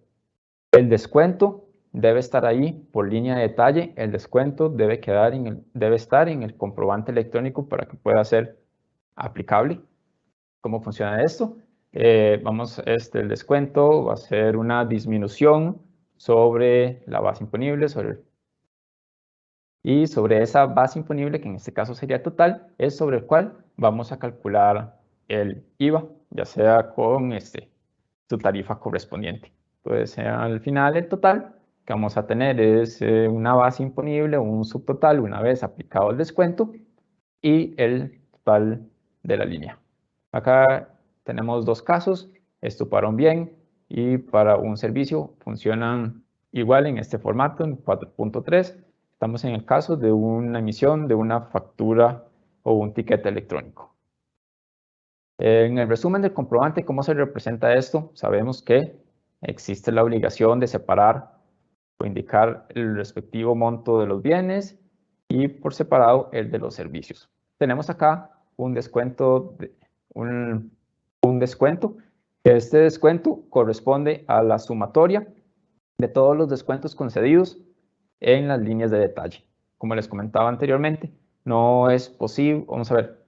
el descuento debe estar ahí por línea de detalle. El descuento debe estar en el comprobante electrónico para que pueda ser aplicable. ¿Cómo funciona esto? El descuento va a ser una disminución sobre la base imponible, y sobre esa base imponible, que en este caso sería total, es sobre el cual vamos a calcular el IVA, ya sea con su tarifa correspondiente. Entonces, al final el total que vamos a tener es una base imponible, un subtotal una vez aplicado el descuento y el total de la línea. Acá tenemos dos casos, esto para un bien y para un servicio funcionan igual en este formato, en 4.3. Estamos en el caso de una emisión de una factura o un ticket electrónico. En el resumen del comprobante, ¿cómo se representa esto? Sabemos que existe la obligación de separar o indicar el respectivo monto de los bienes y por separado el de los servicios. Tenemos acá un descuento, Este descuento corresponde a la sumatoria de todos los descuentos concedidos en las líneas de detalle. Como les comentaba anteriormente, no es posible, vamos a ver,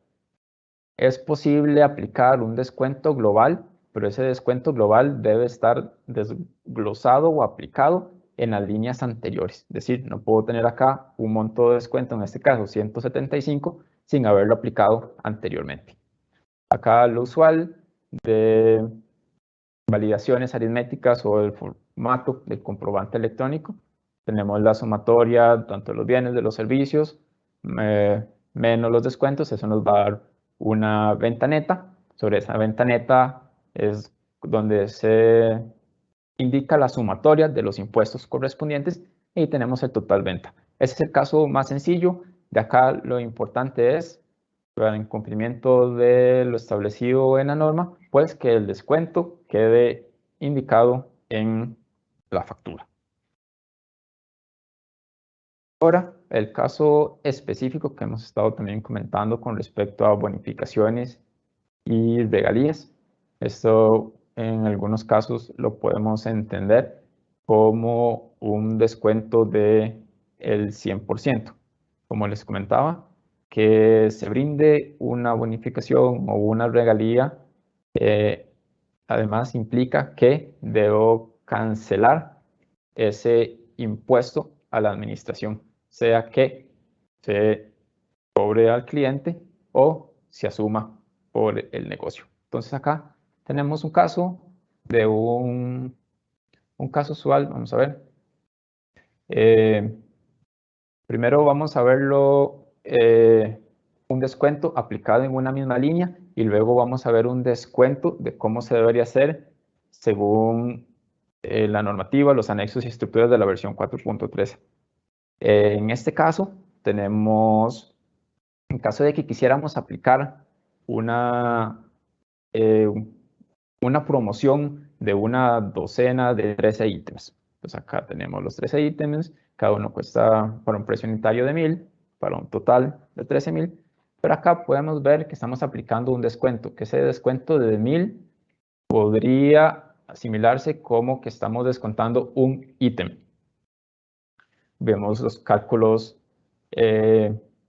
es posible aplicar un descuento global, pero ese descuento global debe estar desglosado o aplicado en las líneas anteriores. Es decir, no puedo tener acá un monto de descuento, en este caso 175, sin haberlo aplicado anteriormente. Acá lo usual de validaciones aritméticas o el formato del comprobante electrónico tenemos la sumatoria tanto de los bienes, de los servicios, menos los descuentos, eso nos va a dar una venta neta. Sobre esa venta neta es donde se indica la sumatoria de los impuestos correspondientes y tenemos el total venta. Ese es el caso más sencillo. De acá lo importante es, en cumplimiento de lo establecido en la norma, pues que el descuento quede indicado en la factura. Ahora, el caso específico que hemos estado también comentando con respecto a bonificaciones y regalías. Esto en algunos casos lo podemos entender como un descuento del 100%. Como les comentaba, que se brinde una bonificación o una regalía, además implica que debo cancelar ese impuesto a la administración, sea que se cobre al cliente o se asuma por el negocio. Entonces acá tenemos un caso de un caso usual, vamos a ver. Primero vamos a verlo un descuento aplicado en una misma línea y luego vamos a ver un descuento de cómo se debería hacer según la normativa, los anexos y estructuras de la versión 4.13. En este caso tenemos, en caso de que quisiéramos aplicar una promoción de una docena de 13 ítems. Entonces acá tenemos los 13 ítems, cada uno cuesta para un precio unitario de 1000, para un total de 13.000, pero acá podemos ver que estamos aplicando un descuento, que ese descuento de 1000 podría asimilarse como que estamos descontando un ítem. Vemos los cálculos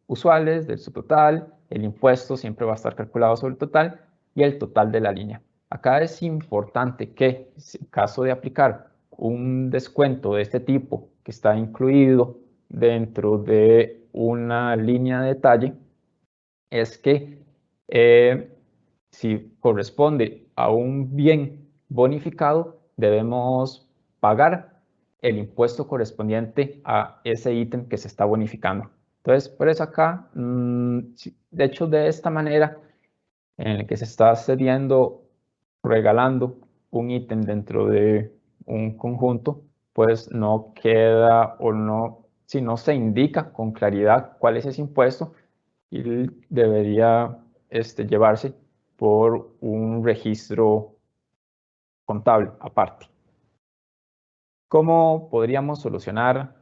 usuales del subtotal, el impuesto siempre va a estar calculado sobre el total y el total de la línea. Acá es importante que en caso de aplicar un descuento de este tipo que está incluido dentro de una línea de detalle, es que si corresponde a un bien bonificado, debemos pagar el impuesto correspondiente a ese ítem que se está bonificando. Entonces, por eso acá, de hecho, de esta manera, en el que se está cediendo, regalando un ítem dentro de un conjunto, pues no queda o no, si no se indica con claridad cuál es ese impuesto y debería llevarse por un registro contable aparte. ¿Cómo podríamos solucionar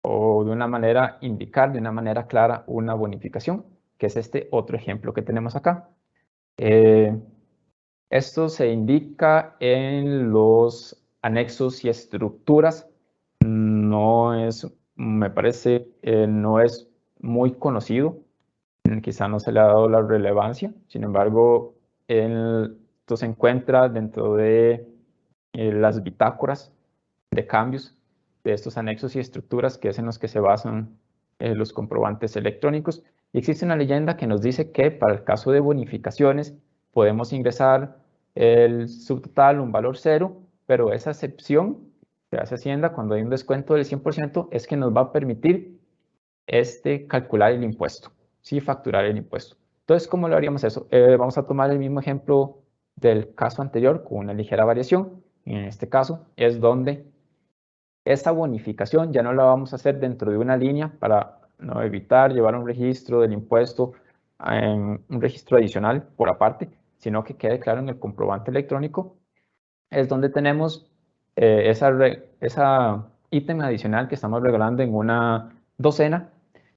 o de una manera indicar de una manera clara una bonificación? Que es este otro ejemplo que tenemos acá. Esto se indica en los anexos y estructuras. No es, me parece, no es muy conocido. Quizá no se le ha dado la relevancia. Sin embargo, esto se encuentra dentro de las bitácoras de cambios de estos anexos y estructuras, que es en los que se basan los comprobantes electrónicos. Y existe una leyenda que nos dice que para el caso de bonificaciones podemos ingresar el subtotal, un valor cero, pero esa excepción que hace Hacienda cuando hay un descuento del 100% es que nos va a permitir calcular el impuesto, sí, facturar el impuesto. Entonces, ¿cómo lo haríamos eso? Vamos a tomar el mismo ejemplo del caso anterior con una ligera variación. En este caso es donde esa bonificación ya no la vamos a hacer dentro de una línea para no evitar llevar un registro del impuesto en un registro adicional por aparte, sino que quede claro en el comprobante electrónico. Es donde tenemos esa ítem adicional que estamos regalando en una docena,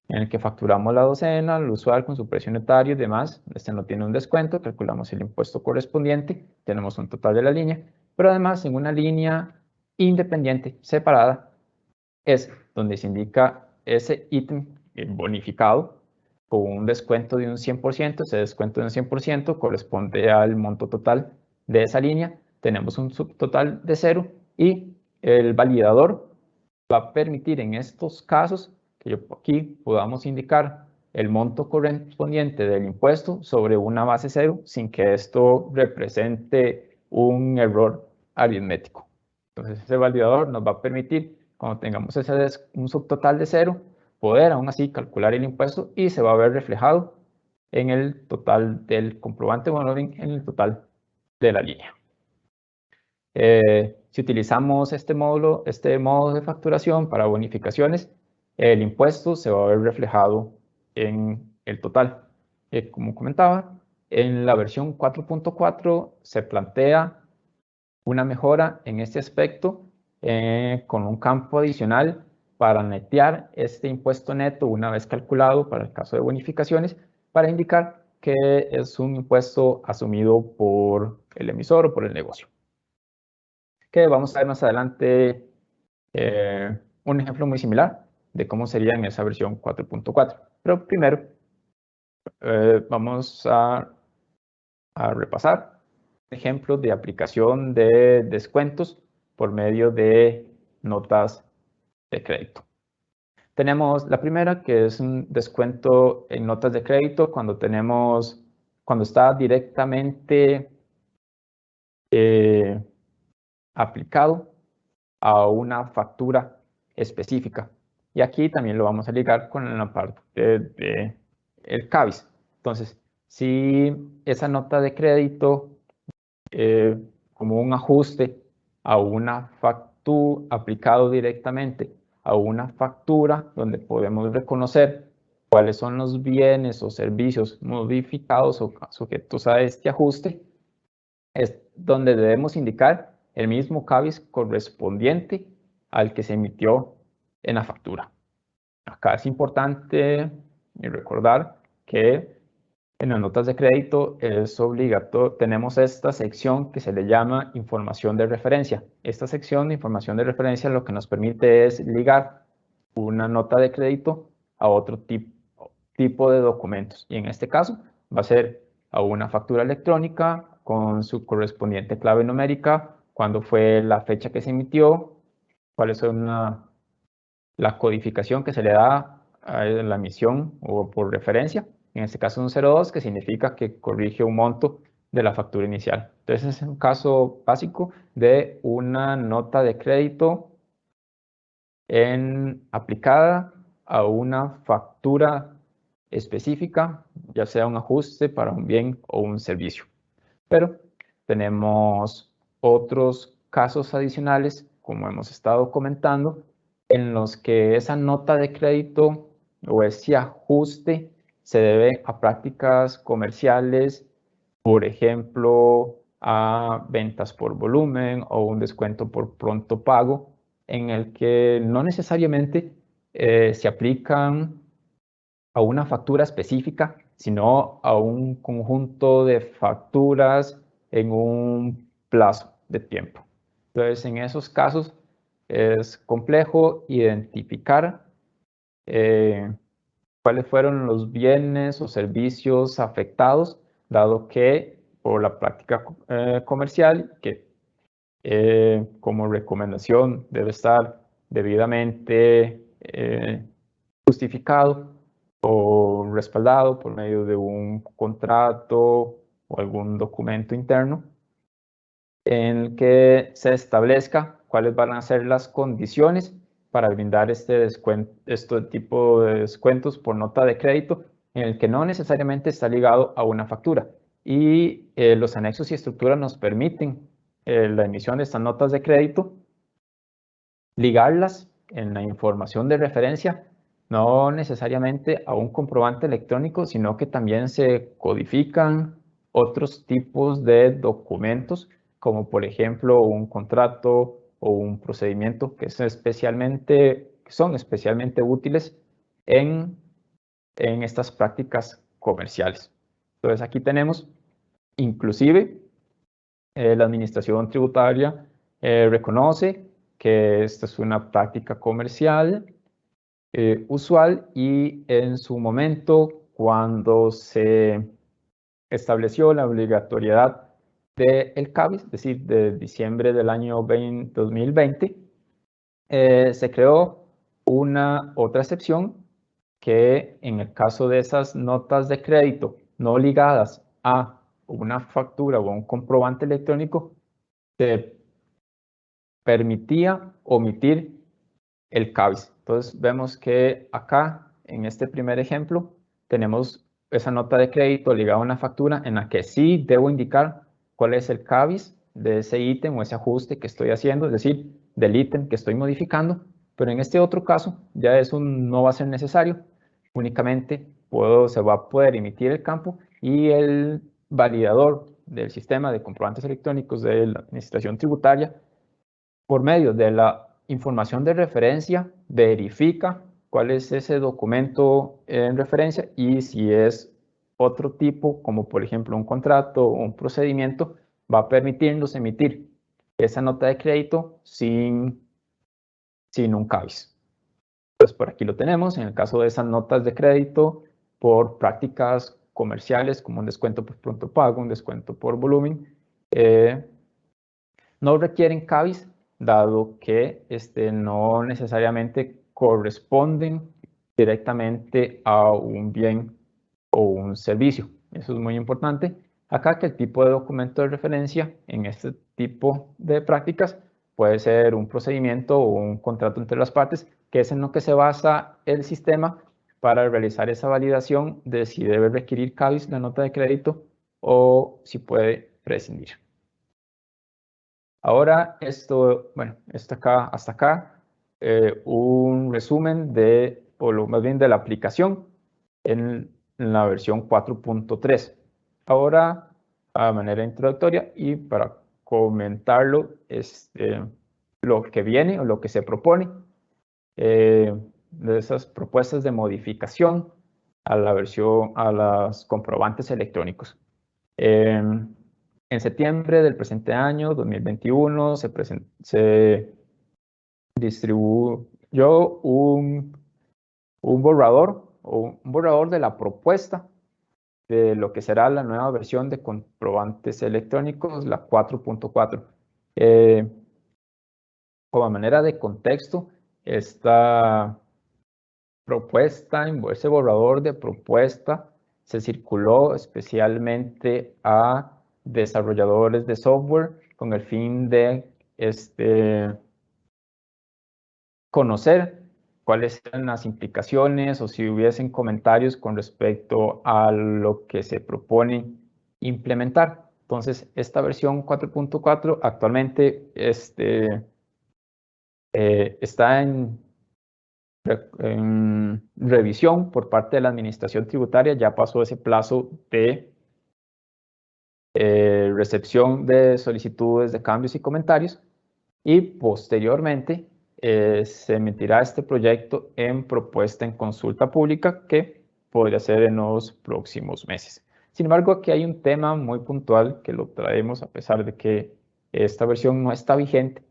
en el que facturamos la docena, el usual con su precio unitario y demás. Este no tiene un descuento, calculamos el impuesto correspondiente, tenemos un total de la línea, pero además en una línea independiente, separada, es donde se indica ese ítem bonificado con un descuento de un 100%. Ese descuento de un 100% corresponde al monto total de esa línea. Tenemos un subtotal de 0 y el validador va a permitir en estos casos que aquí podamos indicar el monto correspondiente del impuesto sobre una base 0 sin que esto represente un error aritmético. Entonces ese validador nos va a permitir cuando tengamos un subtotal de 0, poder aún así calcular el impuesto y se va a ver reflejado en el total del comprobante monoring, en el total de la línea. Si utilizamos este modo de facturación para bonificaciones, el impuesto se va a ver reflejado en el total. Como comentaba, en la versión 4.4 se plantea una mejora en este aspecto con un campo adicional para netear este impuesto neto una vez calculado para el caso de bonificaciones, para indicar que es un impuesto asumido por el emisor o por el negocio. Que vamos a ver más adelante un ejemplo muy similar de cómo sería en esa versión 4.4. Pero primero vamos a repasar ejemplos de aplicación de descuentos por medio de notas de crédito. Tenemos la primera, que es un descuento en notas de crédito cuando está directamente aplicado a una factura específica. Y aquí también lo vamos a ligar con la parte del CABIS. Entonces, si esa nota de crédito como un ajuste a una factura, aplicado directamente a una factura donde podemos reconocer cuáles son los bienes o servicios modificados o sujetos a este ajuste, es donde debemos indicar el mismo CABIS correspondiente al que se emitió en la factura. Acá es importante recordar que en las notas de crédito es obligatorio, tenemos esta sección que se le llama información de referencia. Esta sección de información de referencia lo que nos permite es ligar una nota de crédito a otro tipo de documentos. Y en este caso va a ser a una factura electrónica con su correspondiente clave numérica, cuándo fue la fecha que se emitió, cuál es la codificación que se le da a la emisión o por referencia. En este caso un 02, que significa que corrige un monto de la factura inicial. Entonces es un caso básico de una nota de crédito aplicada a una factura específica, ya sea un ajuste para un bien o un servicio. Pero tenemos otros casos adicionales, como hemos estado comentando, en los que esa nota de crédito o ese ajuste se debe a prácticas comerciales, por ejemplo, a ventas por volumen o un descuento por pronto pago, en el que no necesariamente se aplican a una factura específica, sino a un conjunto de facturas en un plazo de tiempo. Entonces, en esos casos es complejo identificar cuáles fueron los bienes o servicios afectados, dado que por la práctica comercial, que como recomendación debe estar debidamente justificado o respaldado por medio de un contrato o algún documento interno en el que se establezca cuáles van a ser las condiciones para brindar este tipo de descuentos por nota de crédito, en el que no necesariamente está ligado a una factura. Y los anexos y estructuras nos permiten la emisión de estas notas de crédito, ligarlas en la información de referencia, no necesariamente a un comprobante electrónico, sino que también se codifican otros tipos de documentos, como por ejemplo un contrato o un procedimiento que son especialmente útiles en estas prácticas comerciales. Entonces aquí tenemos inclusive la administración tributaria reconoce que esta es una práctica comercial usual, y en su momento, cuando se estableció la obligatoriedad del CABIS, es decir, de diciembre del año 2020, se creó una otra excepción que en el caso de esas notas de crédito no ligadas a una factura o a un comprobante electrónico, se permitía omitir el CABIS. Entonces vemos que acá, en este primer ejemplo, tenemos esa nota de crédito ligada a una factura en la que sí debo indicar cuál es el CABIS de ese ítem o ese ajuste que estoy haciendo, es decir, del ítem que estoy modificando, pero en este otro caso ya eso no va a ser necesario, únicamente se va a poder emitir el campo y el validador del sistema de comprobantes electrónicos de la administración tributaria, por medio de la información de referencia, verifica cuál es ese documento en referencia y si es otro tipo, como por ejemplo un contrato o un procedimiento, va a permitirnos emitir esa nota de crédito sin un CABIS. Pues por aquí lo tenemos, en el caso de esas notas de crédito por prácticas comerciales como un descuento por pronto pago, un descuento por volumen, no requieren CABIS, dado que no necesariamente corresponden directamente a un bien o un servicio. Eso es muy importante. Acá que el tipo de documento de referencia en este tipo de prácticas puede ser un procedimiento o un contrato entre las partes, que es en lo que se basa el sistema para realizar esa validación de si debe requerir CABIS la nota de crédito o si puede prescindir. Ahora hasta acá, un resumen más bien de la aplicación en la versión 4.3. Ahora, a manera introductoria y para comentarlo, lo que viene o lo que se propone de esas propuestas de modificación a los comprobantes electrónicos. En septiembre del presente año, 2021, se distribuyó un borrador de la propuesta de lo que será la nueva versión de comprobantes electrónicos, la 4.4. Como manera de contexto, esta propuesta, ese borrador de propuesta, se circuló especialmente a desarrolladores de software con el fin de conocer cuáles eran las implicaciones o si hubiesen comentarios con respecto a lo que se propone implementar. Entonces, esta versión 4.4 actualmente está en revisión por parte de la Administración Tributaria. Ya pasó ese plazo de recepción de solicitudes de cambios y comentarios y posteriormente se emitirá este proyecto en propuesta en consulta pública que podría ser en los próximos meses. Sin embargo, aquí hay un tema muy puntual que lo traemos a pesar de que esta versión no está vigente,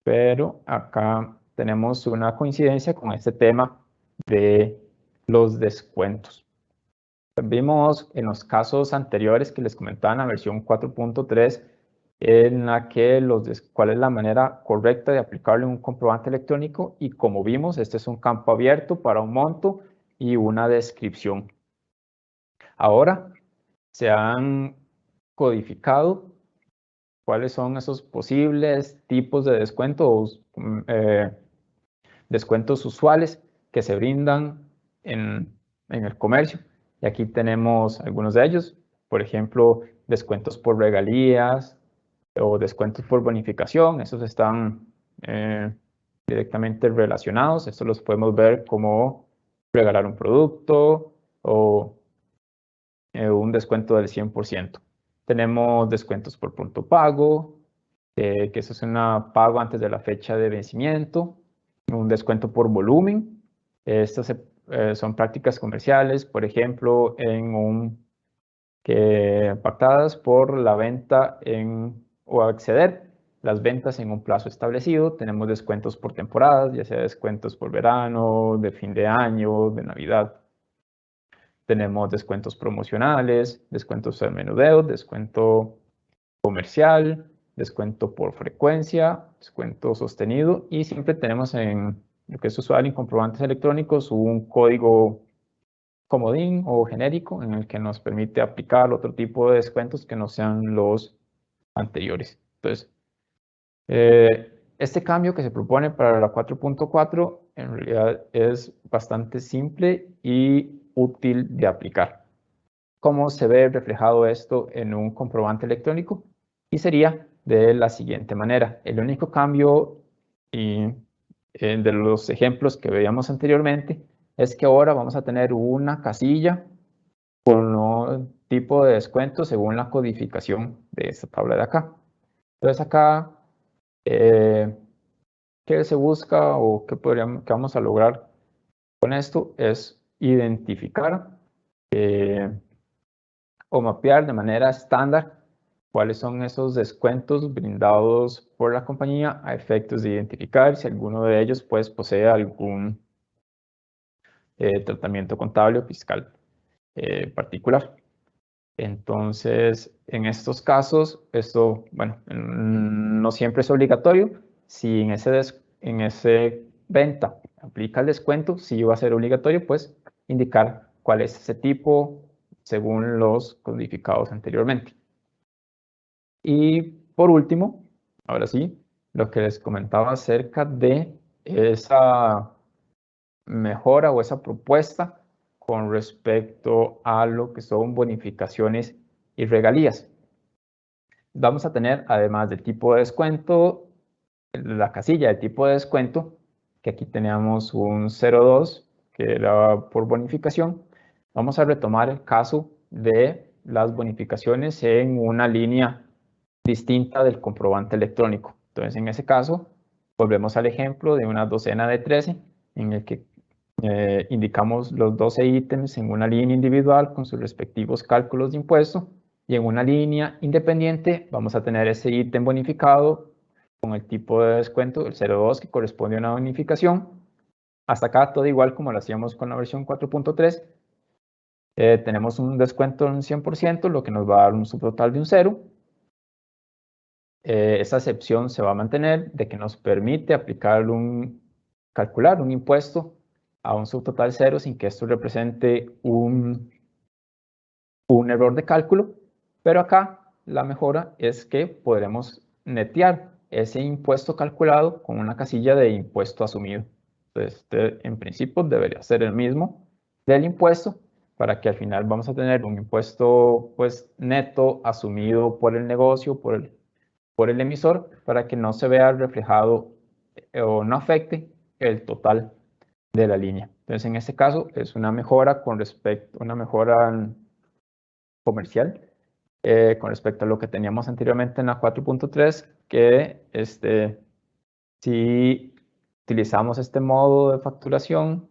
pero acá tenemos una coincidencia con este tema de los descuentos. Vimos en los casos anteriores que les comentaba en la versión 4.3 en la que cuál es la manera correcta de aplicarle un comprobante electrónico y como vimos, este es un campo abierto para un monto y una descripción. Ahora se han codificado cuáles son esos posibles tipos de descuentos, descuentos usuales que se brindan en el comercio. Y aquí tenemos algunos de ellos, por ejemplo, descuentos por regalías o descuentos por bonificación. Esos están directamente relacionados. Estos los podemos ver como regalar un producto o un descuento del 100%. Tenemos descuentos por pronto pago, que eso es un pago antes de la fecha de vencimiento, un descuento por volumen. Estas son prácticas comerciales, por ejemplo, pactadas por la venta o acceder las ventas en un plazo establecido. Tenemos descuentos por temporadas, ya sea descuentos por verano, de fin de año, de Navidad. Tenemos descuentos promocionales, descuentos al menudeo, descuento comercial, descuento por frecuencia, descuento sostenido y siempre tenemos en lo que es usual en comprobantes electrónicos un código comodín o genérico en el que nos permite aplicar otro tipo de descuentos que no sean los anteriores. Entonces, Este cambio que se propone para la 4.4 en realidad es bastante simple y útil de aplicar. ¿Cómo se ve reflejado esto en un comprobante electrónico? Y sería de la siguiente manera. El único cambio de los ejemplos que veíamos anteriormente es que ahora vamos a tener una casilla con un tipo de descuento según la codificación de esta tabla de acá. Entonces acá, ¿qué se busca o qué vamos a lograr con esto? Es identificar o mapear de manera estándar cuáles son esos descuentos brindados por la compañía a efectos de identificar si alguno de ellos pues posee algún tratamiento contable o fiscal particular. Entonces, en estos casos, esto, bueno, no siempre es obligatorio. Si en ese venta aplica el descuento, sí va a ser obligatorio, pues, indicar cuál es ese tipo según los codificados anteriormente. Y por último, ahora sí, lo que les comentaba acerca de esa mejora o esa propuesta con respecto a lo que son bonificaciones y regalías. Vamos a tener, además del tipo de descuento, la casilla de tipo de descuento, que aquí teníamos un 0,2, que era por bonificación. Vamos a retomar el caso de las bonificaciones en una línea distinta del comprobante electrónico. Entonces, en ese caso, volvemos al ejemplo de una docena de 13, en el que indicamos los 12 ítems en una línea individual con sus respectivos cálculos de impuesto, y en una línea independiente vamos a tener ese ítem bonificado con el tipo de descuento, el 0,2, que corresponde a una bonificación. Hasta acá todo igual como lo hacíamos con la versión 4.3. Tenemos un descuento en 100%, lo que nos va a dar un subtotal de un 0. Esa excepción se va a mantener de que nos permite calcular un impuesto a un subtotal 0 sin que esto represente un error de cálculo, pero acá la mejora es que podremos netear ese impuesto calculado con una casilla de impuesto asumido. Entonces, en principio debería ser el mismo del impuesto, para que al final vamos a tener un impuesto pues neto asumido por el negocio, por el emisor, para que no se vea reflejado o no afecte el total de la línea. Entonces, en este caso es una mejora una mejora comercial con respecto a lo que teníamos anteriormente en la 4.3, que si utilizamos este modo de facturación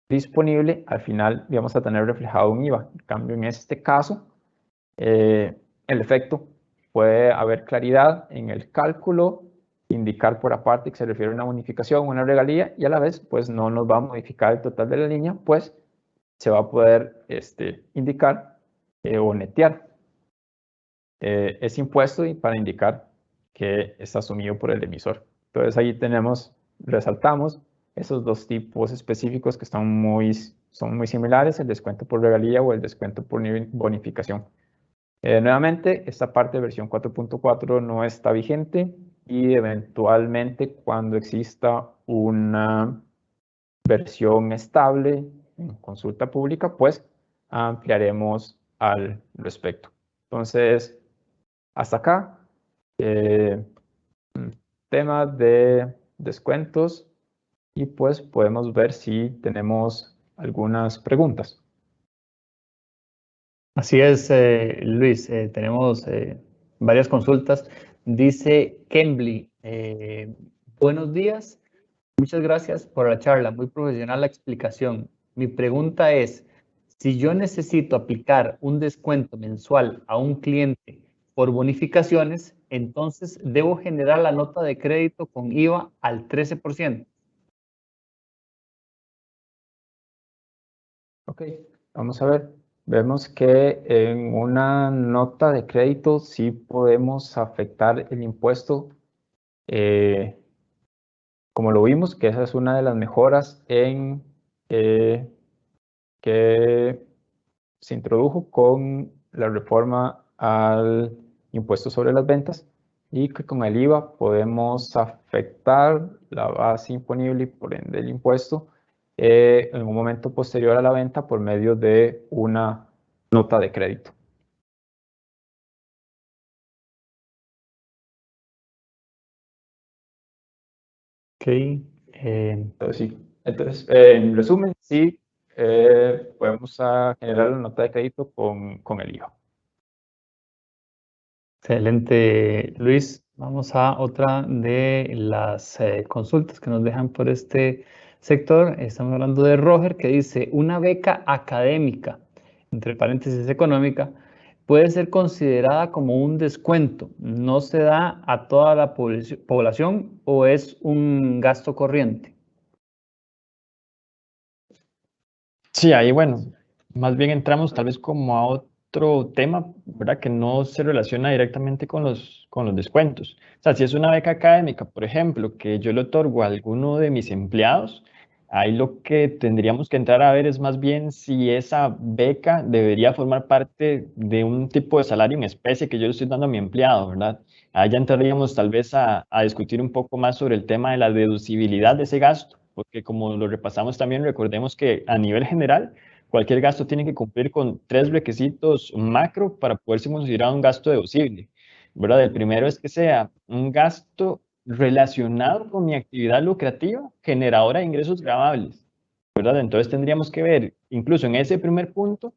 disponible, al final vamos a tener reflejado un IVA. En cambio, en este caso, el efecto puede haber claridad en el cálculo, indicar por aparte que se refiere a una bonificación, una regalía, y a la vez, pues no nos va a modificar el total de la línea, pues se va a poder indicar o netear ese impuesto y para indicar que está asumido por el emisor. Entonces ahí resaltamos esos dos tipos específicos que son muy similares, el descuento por regalía o el descuento por bonificación. Nuevamente, esta parte de versión 4.4 no está vigente y eventualmente cuando exista una versión estable en consulta pública, pues ampliaremos al respecto. Entonces, hasta acá, tema de descuentos y pues podemos ver si tenemos algunas preguntas. Así es, Luis, tenemos varias consultas. Dice Kembly, buenos días, muchas gracias por la charla, muy profesional la explicación. Mi pregunta es, si yo necesito aplicar un descuento mensual a un cliente por bonificaciones, entonces debo generar la nota de crédito con IVA al 13%. Ok, vamos a ver. Vemos que en una nota de crédito sí podemos afectar el impuesto, como lo vimos, que esa es una de las mejoras que se introdujo con la reforma al impuesto sobre las ventas, y que con el IVA podemos afectar la base imponible y por ende el impuesto en un momento posterior a la venta por medio de una nota de crédito. Ok. Entonces, sí. Entonces, en resumen, sí, podemos generar la nota de crédito con el IVA. Excelente, Luis. Vamos a otra de las consultas que nos dejan por este sector. Estamos hablando de Roger, que dice, una beca académica, entre paréntesis económica, puede ser considerada como un descuento. ¿No se da a toda la población o es un gasto corriente? Sí, ahí bueno, más bien entramos tal vez como a otro tema, ¿verdad? Que no se relaciona directamente con los descuentos. O sea, si es una beca académica, por ejemplo, que yo le otorgo a alguno de mis empleados, ahí lo que tendríamos que entrar a ver es más bien si esa beca debería formar parte de un tipo de salario en especie que yo le estoy dando a mi empleado, ¿verdad? Ahí ya entraríamos tal vez a discutir un poco más sobre el tema de la deducibilidad de ese gasto, porque como lo repasamos también, recordemos que a nivel general, cualquier gasto tiene que cumplir con 3 requisitos macro para poderse considerar un gasto deducible, ¿verdad? El primero es que sea un gasto relacionado con mi actividad lucrativa generadora de ingresos gravables, ¿verdad? Entonces tendríamos que ver, incluso en ese primer punto,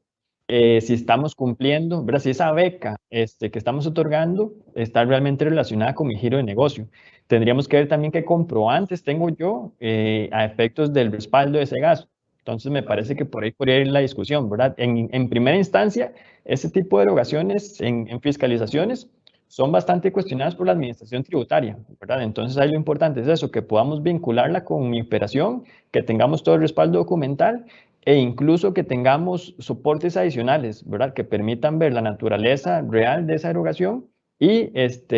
si estamos cumpliendo, ¿verdad? Si esa beca que estamos otorgando está realmente relacionada con mi giro de negocio. Tendríamos que ver también qué comprobantes tengo yo a efectos del respaldo de ese gasto. Entonces me parece que por ahí podría ir la discusión, ¿verdad? En primera instancia, ese tipo de erogaciones en fiscalizaciones son bastante cuestionadas por la administración tributaria, ¿verdad? Entonces ahí lo importante es eso, que podamos vincularla con mi operación, que tengamos todo el respaldo documental e incluso que tengamos soportes adicionales, ¿verdad? Que permitan ver la naturaleza real de esa erogación y,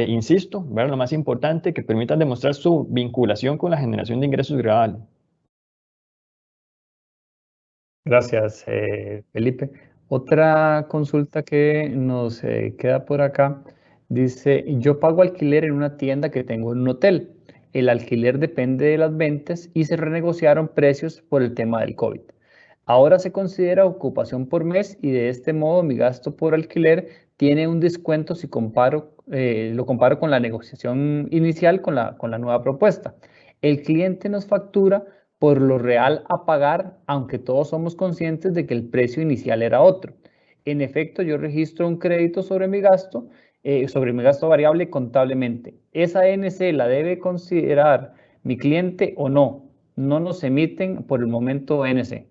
insisto, ¿verdad? Lo más importante, que permitan demostrar su vinculación con la generación de ingresos gravables. Gracias, Felipe. Otra consulta que nos queda por acá dice, yo pago alquiler en una tienda que tengo en un hotel. El alquiler depende de las ventas y se renegociaron precios por el tema del COVID. Ahora se considera ocupación por mes y de este modo mi gasto por alquiler tiene un descuento si lo comparo con la negociación inicial con la nueva propuesta. El cliente nos factura por lo real a pagar, aunque todos somos conscientes de que el precio inicial era otro. En efecto, yo registro un crédito sobre mi gasto variable contablemente. ¿Esa NC la debe considerar mi cliente o no? No nos emiten por el momento NC.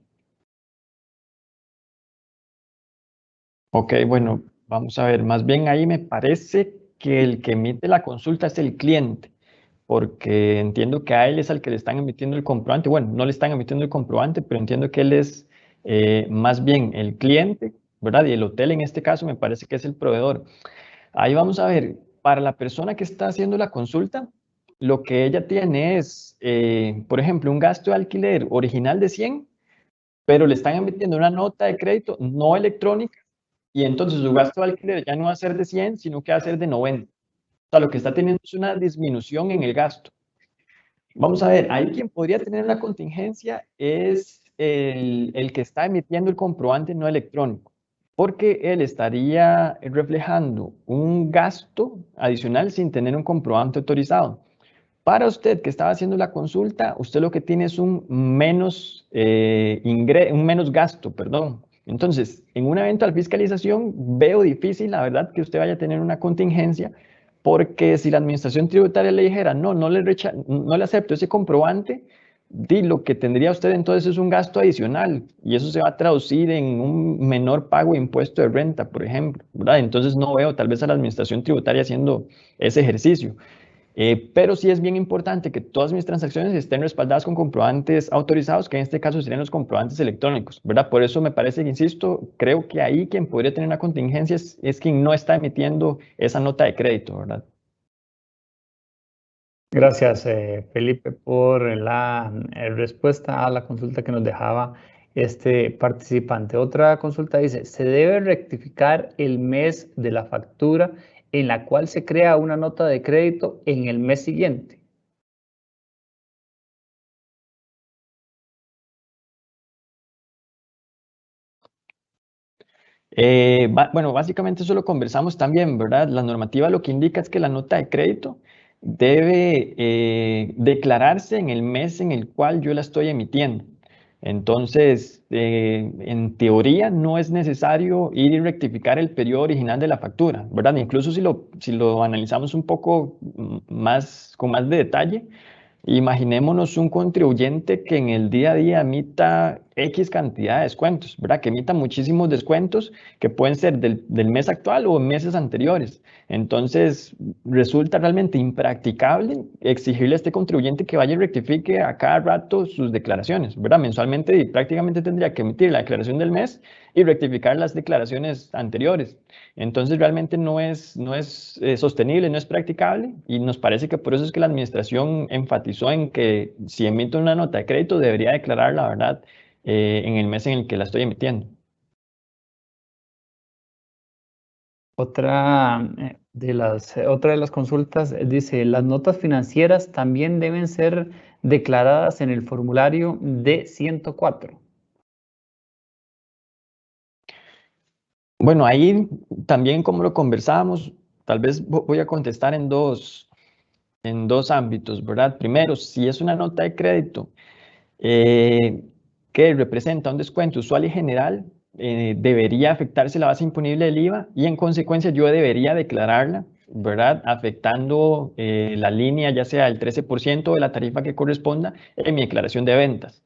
Ok, bueno, vamos a ver, más bien ahí me parece que el que emite la consulta es el cliente, porque entiendo que a él es al que le están emitiendo el comprobante. Bueno, no le están emitiendo el comprobante, pero entiendo que él es más bien el cliente, ¿verdad? Y el hotel en este caso me parece que es el proveedor. Ahí vamos a ver, para la persona que está haciendo la consulta, lo que ella tiene es, por ejemplo, un gasto de alquiler original de 100, pero le están emitiendo una nota de crédito no electrónica y entonces su gasto de alquiler ya no va a ser de 100, sino que va a ser de 90. O sea, lo que está teniendo es una disminución en el gasto. Vamos a ver, ahí quien podría tener la contingencia es el que está emitiendo el comprobante no electrónico, porque él estaría reflejando un gasto adicional sin tener un comprobante autorizado. Para usted que estaba haciendo la consulta, usted lo que tiene es un menos gasto, perdón. Entonces, en una eventual fiscalización, veo difícil, la verdad, que usted vaya a tener una contingencia, porque si la administración tributaria le dijera, no le acepto ese comprobante, lo que tendría usted entonces es un gasto adicional y eso se va a traducir en un menor pago de impuesto de renta, por ejemplo, ¿verdad? Entonces no veo tal vez a la administración tributaria haciendo ese ejercicio. Pero sí es bien importante que todas mis transacciones estén respaldadas con comprobantes autorizados, que en este caso serían los comprobantes electrónicos, ¿verdad? Por eso me parece que, insisto, creo que ahí quien podría tener una contingencia es quien no está emitiendo esa nota de crédito, ¿verdad? Gracias, Felipe, por la respuesta a la consulta que nos dejaba este participante. Otra consulta dice, ¿se debe rectificar el mes de la factura en la cual se crea una nota de crédito en el mes siguiente. Bueno, básicamente eso lo conversamos también, ¿verdad? La normativa lo que indica es que la nota de crédito debe declararse en el mes en el cual yo la estoy emitiendo. Entonces, en teoría no es necesario ir y rectificar el periodo original de la factura, ¿verdad? Incluso si lo analizamos un poco más, con más de detalle, imaginémonos un contribuyente que en el día a día emita X cantidad de descuentos, ¿verdad? Que emita muchísimos descuentos que pueden ser del mes actual o meses anteriores. Entonces, resulta realmente impracticable exigirle a este contribuyente que vaya y rectifique a cada rato sus declaraciones, ¿verdad? Mensualmente y prácticamente tendría que emitir la declaración del mes y rectificar las declaraciones anteriores. Entonces realmente no es sostenible, no es practicable y nos parece que por eso es que la administración enfatizó en que si emito una nota de crédito debería declarar la verdad en el mes en el que la estoy emitiendo. Otra de las consultas dice, las notas financieras también deben ser declaradas en el formulario D104. Bueno, ahí también como lo conversábamos, tal vez voy a contestar en dos ámbitos, ¿verdad? Primero, si es una nota de crédito que representa un descuento usual y general, debería afectarse la base imponible del IVA y en consecuencia yo debería declararla, ¿verdad? Afectando la línea ya sea el 13% de la tarifa que corresponda en mi declaración de ventas.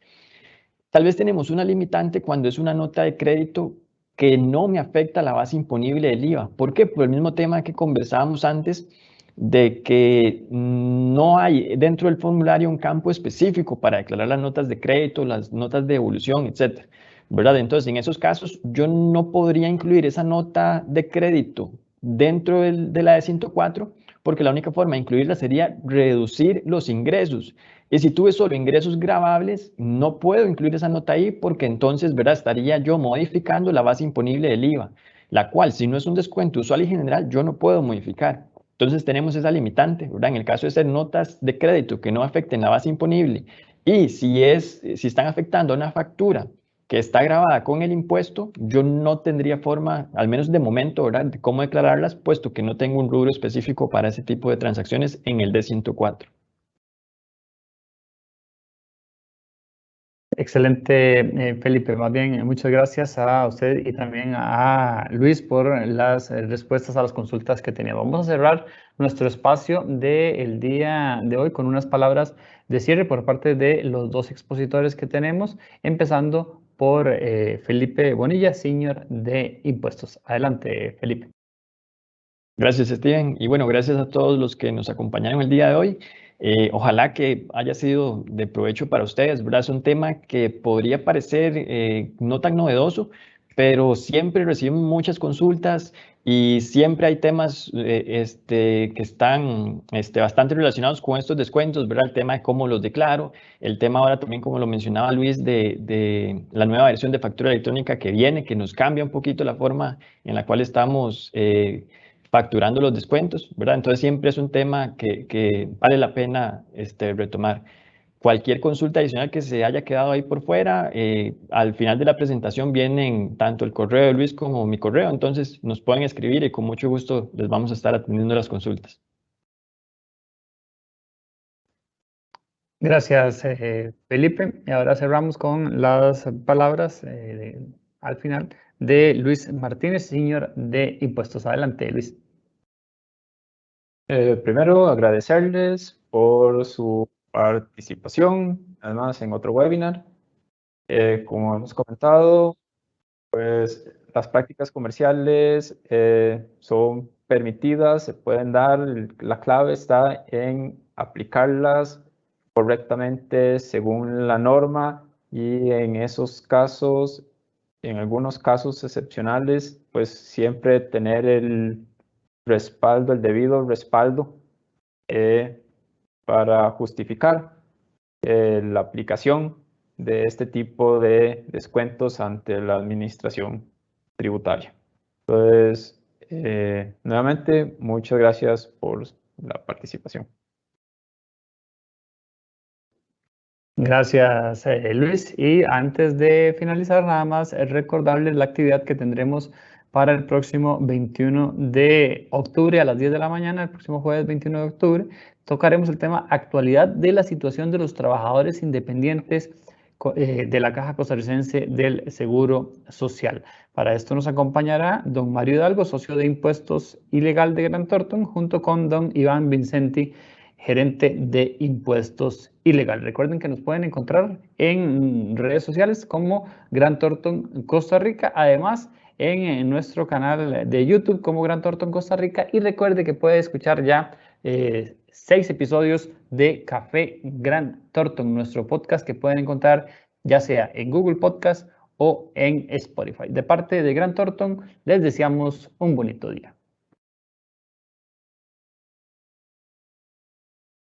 Tal vez tenemos una limitante cuando es una nota de crédito que no me afecta la base imponible del IVA. ¿Por qué? Por el mismo tema que conversábamos antes de que no hay dentro del formulario un campo específico para declarar las notas de crédito, las notas de devolución, etcétera, ¿verdad? Entonces, en esos casos, yo no podría incluir esa nota de crédito dentro de la de 104 porque la única forma de incluirla sería reducir los ingresos. Y si tuve solo ingresos gravables, no puedo incluir esa nota ahí porque entonces, ¿verdad? Estaría yo modificando la base imponible del IVA, la cual, si no es un descuento usual y general, yo no puedo modificar. Entonces tenemos esa limitante, ¿verdad? En el caso de ser notas de crédito que no afecten la base imponible y si están afectando a una factura que está grabada con el impuesto, yo no tendría forma, al menos de momento, ¿verdad?, de cómo declararlas, puesto que no tengo un rubro específico para ese tipo de transacciones en el D104. Excelente, Felipe. Más bien, muchas gracias a usted y también a Luis por las respuestas a las consultas que teníamos. Vamos a cerrar nuestro espacio del día de hoy con unas palabras de cierre por parte de los dos expositores que tenemos, empezando por Felipe Bonilla, Senior de Impuestos. Adelante, Felipe. Gracias, Steven. Y bueno, gracias a todos los que nos acompañaron el día de hoy. Ojalá que haya sido de provecho para ustedes, ¿verdad? Es un tema que podría parecer no tan novedoso, pero siempre recibimos muchas consultas y siempre hay temas que están bastante relacionados con estos descuentos, ¿verdad? El tema de cómo los declaro, el tema ahora también, como lo mencionaba Luis, de la nueva versión de factura electrónica que viene, que nos cambia un poquito la forma en la cual estamos facturando los descuentos, ¿verdad? Entonces siempre es un tema que vale la pena retomar. Cualquier consulta adicional que se haya quedado ahí por fuera, al final de la presentación vienen tanto el correo de Luis como mi correo, entonces nos pueden escribir y con mucho gusto les vamos a estar atendiendo las consultas. Gracias, Felipe. Y ahora cerramos con las palabras al final de Luis Martínez, Senior de Impuestos. Adelante, Luis. Primero, agradecerles por su participación, además en otro webinar. Como hemos comentado, pues las prácticas comerciales son permitidas, se pueden dar, la clave está en aplicarlas correctamente según la norma y en esos casos, en algunos casos excepcionales, pues siempre tener el respaldo, el debido respaldo para justificar la aplicación de este tipo de descuentos ante la administración tributaria. Entonces, Nuevamente, muchas gracias por la participación. Gracias, Luis. Y antes de finalizar, nada más recordarles la actividad que tendremos para el próximo 21 de octubre a las 10 de la mañana, el próximo jueves 21 de octubre. Tocaremos el tema actualidad de la situación de los trabajadores independientes de la Caja Costarricense del Seguro Social. Para esto nos acompañará don Mario Hidalgo, socio de impuestos ilegal de Grant Thornton, junto con don Iván Vincenti, gerente de impuestos ilegal. Recuerden que nos pueden encontrar en redes sociales como Grant Thornton Costa Rica, además en nuestro canal de YouTube como Grant Thornton Costa Rica, y recuerde que puede escuchar ya 6 episodios de Café Grant Thornton, nuestro podcast que pueden encontrar ya sea en Google Podcast o en Spotify. De parte de Grant Thornton, les deseamos un bonito día.